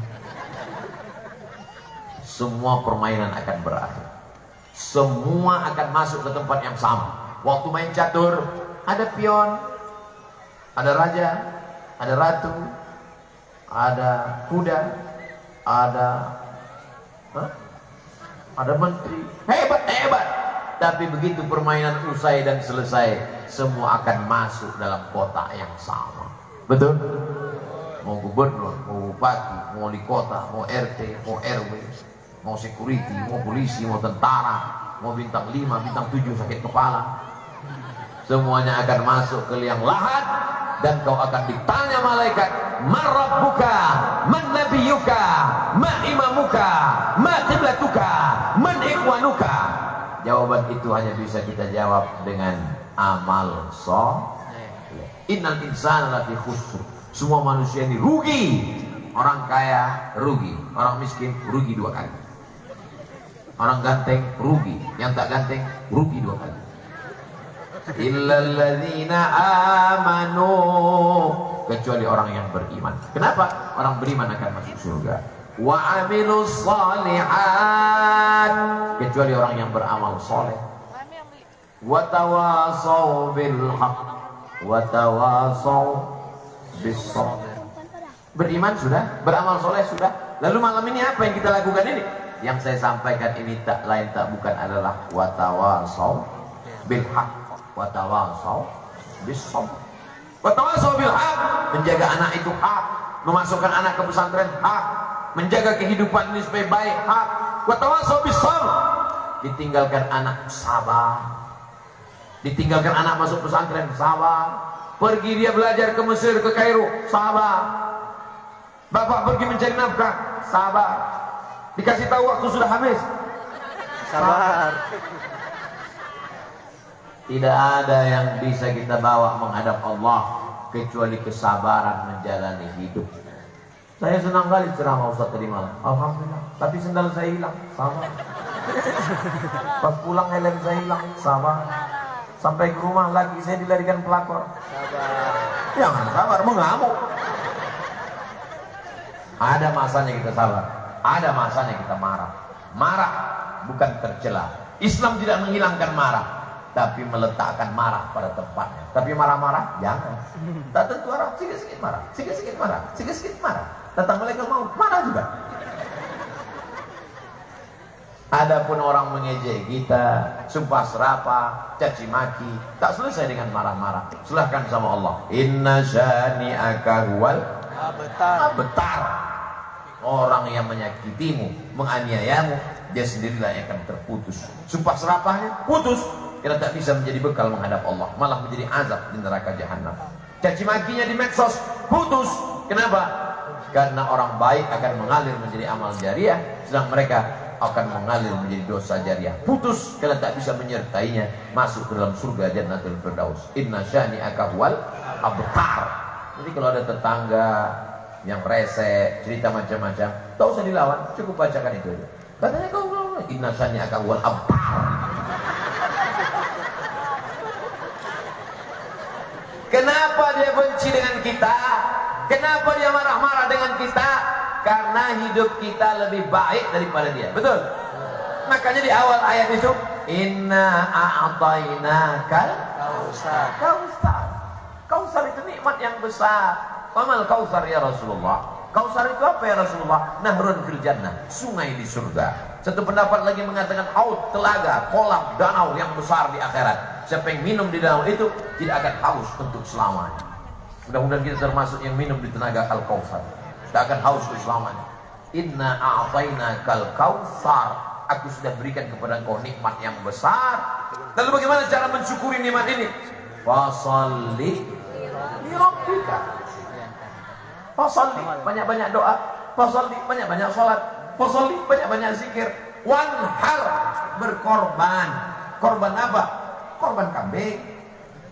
Speaker 1: Semua permainan akan berakhir. Semua akan masuk ke tempat yang sama. Waktu main catur, ada pion, ada raja, ada ratu, ada kuda, ada menteri. Hebat. Tapi begitu permainan usai dan selesai, semua akan masuk dalam kotak yang sama. Betul? Mau gubernur, mau bupati, mau wali kota, mau RT, mau RW, mau security, mau polisi, mau tentara, mau bintang 5, bintang 7 sakit kepala. Semuanya akan masuk ke liang lahat, dan kau akan ditanya malaikat, man rabbuka, man nabiyuka, ma imamuka, ma qiblatuka, man ikhwanuka. Jawaban itu hanya bisa kita jawab dengan amal soleh. Innal insana lafi khusr. Semua manusia ini rugi. Orang kaya rugi, orang miskin rugi 2 kali. Orang ganteng rugi, yang tak ganteng rugi 2 kali. Illal ladzina amanu, kecuali orang yang beriman. Kenapa? Orang beriman akan masuk surga. Wa amilus shalihat, kecuali orang yang beramal soleh. Wa tawasau bil haq, wa tawasau bis sabr. Beriman sudah, beramal soleh sudah. Lalu malam ini apa yang kita lakukan ini? yang saya sampaikan ini tak lain tak bukan adalah watawasau bil haq, watawasau bis sabr. Watawasau bil haq, menjaga anak itu hak, memasukkan anak ke pesantren hak, menjaga kehidupan ini supaya baik hak. Watawasau bis sabr, ditinggalkan anak sabar, ditinggalkan anak masuk pesantren sabar, pergi dia belajar ke Mesir, ke Kairo, sabar. Bapak pergi mencari nafkah, sabar. Dikasih tahu waktu sudah habis, sabar. Tidak ada yang bisa kita bawa menghadap Allah kecuali kesabaran menjalani hidup. Saya senang kali ceramah Ustaz tadi malam, alhamdulillah. Tapi sendal saya hilang, sabar. Pas pulang helm saya hilang, sabar. Sampai ke rumah lagi saya dilarikan pelakor, sabar. Jangan sabar, mengamuk. Ada masanya kita sabar, ada masanya kita marah. Marah bukan tercela. Islam tidak menghilangkan marah, tapi meletakkan marah pada tempatnya. Tapi marah-marah jangan. Tak tentu arah, sikit-sikit marah, sikit-sikit marah, sikit-sikit marah. Datang malaikat maut, marah juga. Adapun orang mengejek kita, sumpah serapah, caci maki, tak selesai dengan marah-marah. Silahkan sama Allah. Inna syani'aka huwal abtar. Orang yang menyakitimu, menganiayamu, dia sendirilah yang akan terputus. Sumpah serapahnya putus, karena tak bisa menjadi bekal menghadap Allah, malah menjadi azab di neraka jahanam. Caci makinya di medsos putus. Kenapa? Karena orang baik akan mengalir menjadi amal jariah, sedang mereka akan mengalir menjadi dosa jariah. Putus karena tak bisa menyertainya masuk ke dalam surga Jannatul Firdaus. Inna syani'aka huwal abtar. Jadi kalau ada tetangga yang rese, cerita macam-macam, tak usah dilawan, cukup bacakan itu aja. Katanya kau inna syani'aka huwal abtar. Kenapa dia benci dengan kita? Kenapa dia marah-marah dengan kita? Karena hidup kita lebih baik daripada dia. Betul? Makanya di awal ayat itu, inna a'tainakal kausar. Kausar. Kausar itu nikmat yang besar. Pamal kausar ya Rasulullah. Kausar itu apa ya Rasulullah? Nahrun fil jannah, sungai di surga. Satu pendapat lagi mengatakan haud, telaga, kolam, danau yang besar di akhirat. Siapa yang minum di danau itu tidak akan haus untuk selamanya. Mudah-mudahan kita termasuk yang minum di tenaga al-kausar. Tak akan haus untuk selamanya. Inna a'tainakal kausar. Aku sudah berikan kepada engkau nikmat yang besar. Lalu bagaimana cara mensyukuri nikmat ini? Fasalli li rabbika. Fasalli, banyak-banyak doa. Fasalli, banyak-banyak salat. Fasalli, banyak-banyak zikir. Wanhar, berkorban. Korban apa? Korban kambing.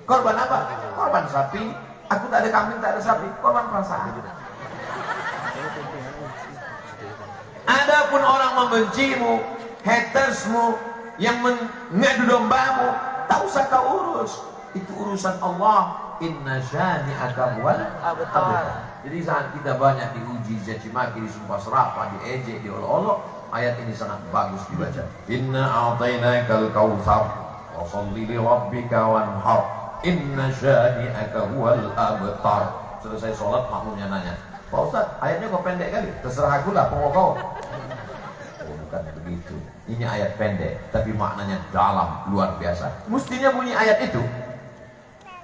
Speaker 1: Korban apa? Korban sapi. Aku tak ada kambing, tak ada sapi. Korban perasaan. Adapun orang membencimu, hatersmu, yang mengadu dombamu, tak usah kau urus. Itu urusan Allah. Inna syani'aka huwal abtar. Jadi saat kita banyak diuji, caci maki, disumpah serapah, diejek, diolok-olok, ayat ini sangat bagus dibaca. Inna a'tainakal kautsar wa shalli li rabbika wanhar. Inna syani'aka huwal abtar. Selesai sholat, makmumnya nanya, Pak Ustaz, ayatnya kok pendek kali? Terserah aku lah, pokok. Oh, bukan begitu. Ini ayat pendek, tapi maknanya dalam, luar biasa. Mestinya bunyi ayat itu,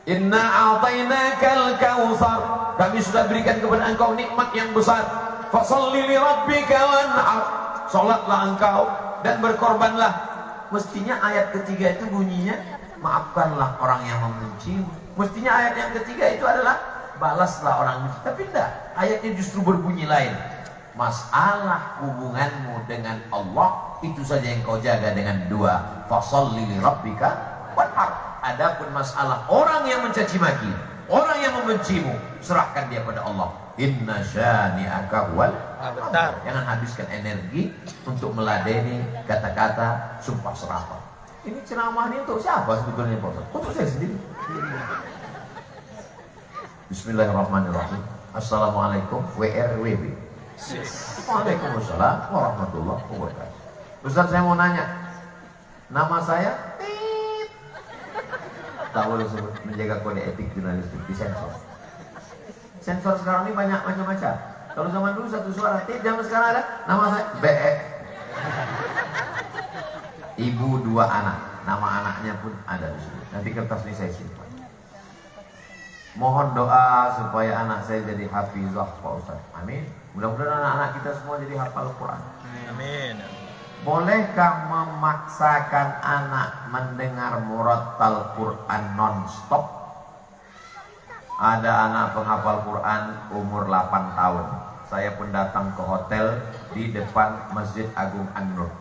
Speaker 1: Inna a'tainakal kautsar. Kami sudah berikan kepada engkau nikmat yang besar. Fasholli li rabbika wanhar. Salatlah engkau dan berkorbanlah. Mestinya ayat ketiga itu bunyinya, maafkanlah orang yang membencimu. Mestinya ayat yang ketiga itu adalah balaslah orang benci. Tapi tidak, ayatnya justru berbunyi lain. Masalah hubunganmu dengan Allah itu saja yang kau jaga dengan dua. Fasholli li rabbika wanhar. Adapun masalah orang yang mencaci maki, orang yang membencimu, serahkan dia pada Allah. Inna syani'aka huwal abtar. Jangan habiskan energi untuk meladeni kata-kata sumpah serapah. Ini ceramah ini untuk siapa sebetulnya Pak Ustaz? Untuk saya sendiri. Bismillahirrahmanirrahim. Assalamualaikum WRWB. Waalaikumsalam warahmatullahi wabarakatuh. Ustaz, saya mau nanya, nama saya tak boleh sebut, menjaga kode etik jurnalistik, disensor. Sensor sekarang ini banyak macam-macam. Kalau zaman dulu satu suara, zaman sekarang ada nama saya BE. ibu 2 anak. Nama anaknya pun ada di sini. Nanti kertas ini saya simpan. Mohon doa supaya anak saya jadi hafizah Pak Ustaz. Amin. Mudah-mudahan anak-anak kita semua jadi hafal Quran.
Speaker 2: Amin.
Speaker 1: Bolehkah memaksakan anak mendengar murattal Quran non-stop? Ada anak penghafal Quran umur 8 tahun. Saya pun datang ke hotel di depan Masjid Agung An-Nur.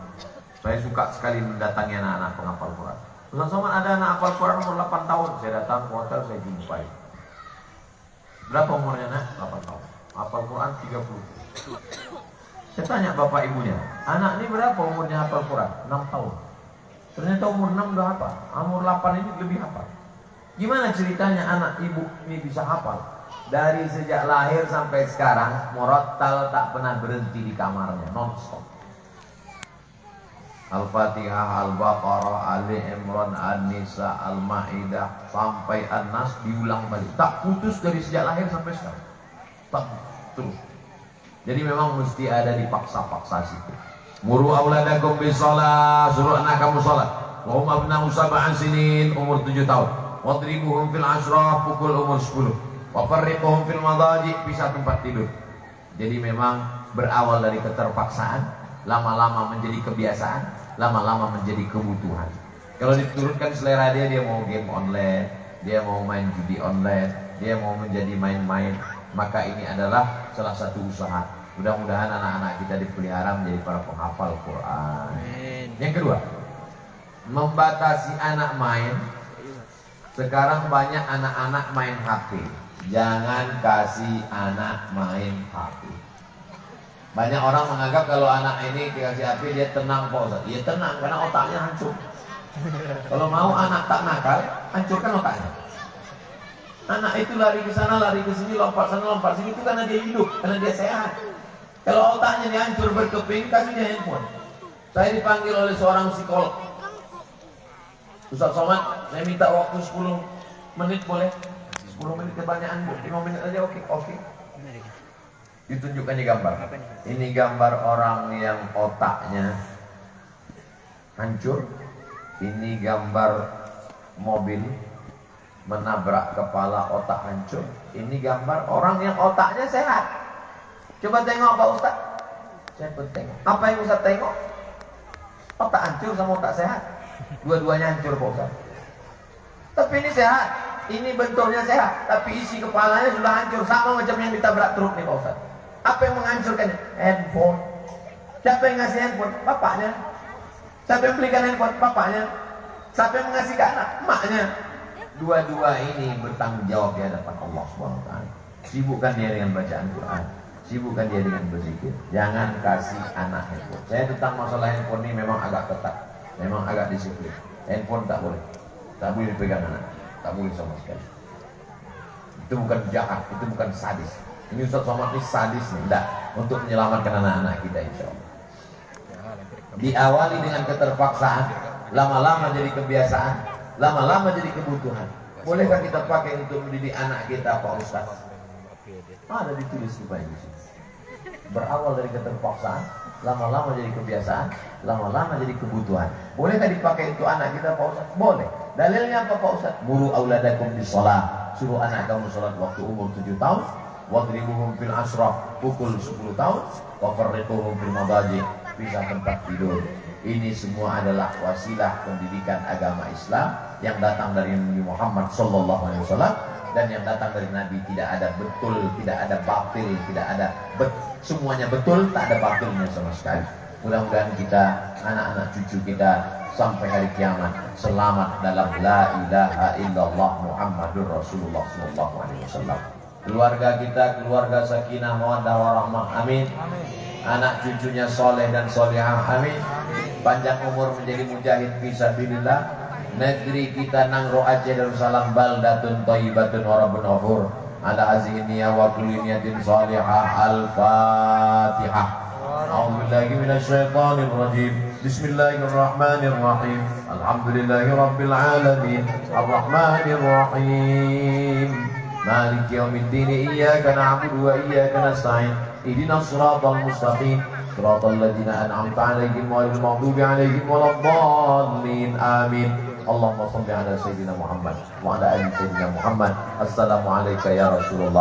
Speaker 1: Saya suka sekali mendatangi anak-anak penghafal Quran. Ustaz Somad, ada anak hafal Quran umur 8 tahun. Saya datang ke hotel, saya jumpai. Berapa umurnya nak? 8 tahun. Hafal Quran 30. Saya tanya bapak ibunya, anak ini berapa umurnya hafal Quran? 6 tahun. Ternyata umur 6 udah hafal. Umur 8 ini lebih hafal. Gimana ceritanya anak ibu ini bisa hafal? Dari sejak lahir sampai sekarang, murattal tak pernah berhenti di kamarnya, non-stop. Al-Fatihah, Al-Baqarah, Ali Imran, An-Nisa, Al-Ma'idah sampai An-Nas diulang balik. Tak putus dari sejak lahir sampai sekarang. Tak terus. Jadi memang mesti ada dipaksa-paksa situ. Muru auladakum bisalah, suruh anak kamu salat. Wa hum abna'u sab'an sinin, umur 7 tahun. Wadribuhum fil ashraf, pukul umur 10. Wa farriquhum fil madaji, pisah tempat tidur. Jadi memang berawal dari keterpaksaan, lama-lama menjadi kebiasaan, lama-lama menjadi kebutuhan. Kalau diturunkan selera dia, dia mau game online, dia mau main judi online, dia mau menjadi main-main, maka ini adalah salah satu usaha. Mudah-mudahan anak-anak kita dipelihara menjadi para penghafal Quran. Yang kedua, membatasi anak main. Sekarang banyak anak-anak main HP. Jangan kasih anak main HP. Banyak orang menganggap kalau anak ini dikasih HP dia tenang Pak Ustaz. Iya tenang karena otaknya hancur. Kalau mau anak tak nakal, hancurkan otaknya. Anak itu lari ke sana, lari ke sini, lompat sana, lompat sini, itu karena dia hidup, karena dia sehat. Kalau otaknya dihancur berkeping, kasih dia handphone. Saya dipanggil oleh seorang psikolog. Ustaz Somad, saya minta waktu 10 menit boleh? 10 menit kebanyakan Bu, 5 menit aja oke. Ditunjukkan di gambar. Ini gambar orang yang otaknya hancur. Ini gambar mobil menabrak kepala, otak hancur. Ini gambar orang yang otaknya sehat. Coba tengok Pak Ustaz. Saya pun tengok. Apa yang Ustaz tengok? Otak hancur sama otak sehat. Dua-duanya hancur Pak Ustaz. Tapi ini sehat. Ini bentuknya sehat. Tapi isi kepalanya sudah hancur. Sama macam yang ditabrak truk nih Pak Ustaz. Apa yang menghancurkannya? Handphone. Siapa yang ngasih handphone? Bapaknya. Siapa yang belikan handphone? Bapaknya. Siapa yang mengasih ke anak? Maknya. Dua-dua ini bertanggung jawab di hadapan Allah SWT. Sibukkan dia dengan bacaan Quran, sibukkan dia dengan berzikir. Jangan kasih anak handphone. Saya tentang masalah handphone ini memang agak ketat, memang agak disiplin. Handphone tak boleh dipegang anak, tak boleh sama sekali. Itu bukan jahat, itu bukan sadis. Ini Ustaz Somad ini sadis nih, enggak, untuk menyelamatkan anak-anak kita insya Allah. Diawali dengan keterpaksaan, lama-lama jadi kebiasaan, lama-lama jadi kebutuhan. Bolehkah kita pakai untuk mendidik anak kita Pak Ustaz? Ada ditulis supaya di sini. Berawal dari keterpaksaan, lama-lama jadi kebiasaan, lama-lama jadi kebutuhan. Bolehkah dipakai untuk anak kita Pak Ustaz? Boleh. Dalilnya apa Pak Ustaz? Muru auladakum bisalah. Suruh anak kamu salat waktu umur 7 tahun. Wadribuhum fil ashraf, pukul 10 tahun. Wa farriquhum fil madaji, pisah tempat tidur. Ini semua adalah wasilah pendidikan agama Islam yang datang dari Nabi Muhammad SAW, dan yang datang dari Nabi. Tidak ada betul, tidak ada batil, tidak ada semuanya betul, tak ada batilnya sama sekali. Mudah-mudahan kita, anak-anak cucu kita sampai hari kiamat selamat dalam la ilaha illallah Muhammadur Rasulullah SAW. Keluarga kita, keluarga sakinah mawaddah warahmah, amin. Anak cucunya soleh dan solehah, amin. Panjang umur menjadi mujahid fisabilillah. Negeri kita Nangro Aceh Darussalam baldatun thayyibatun wa rabbun ghafur. Ala hazihi niyya wa kulli niyatin salihah. Al-Fatihah. A'udzubillahi minasyaitonir rajim. Bismillahirrahmanirrahim. Alhamdulillahi rabbil alamin. Arrahmanir rahim. Maliki yaumiddin. Iyyaka na'budu wa iyyaka nasta'in. ihdinas siratal mustaqim siratal ladzina an'amta 'alaihim ghairil maghdubi 'alaihim waladdallin amin. Allahumma shalli ala sayyidina Muhammad wa ala ali sayyidina Muhammad. Assalamu alayka ya Rasulullah.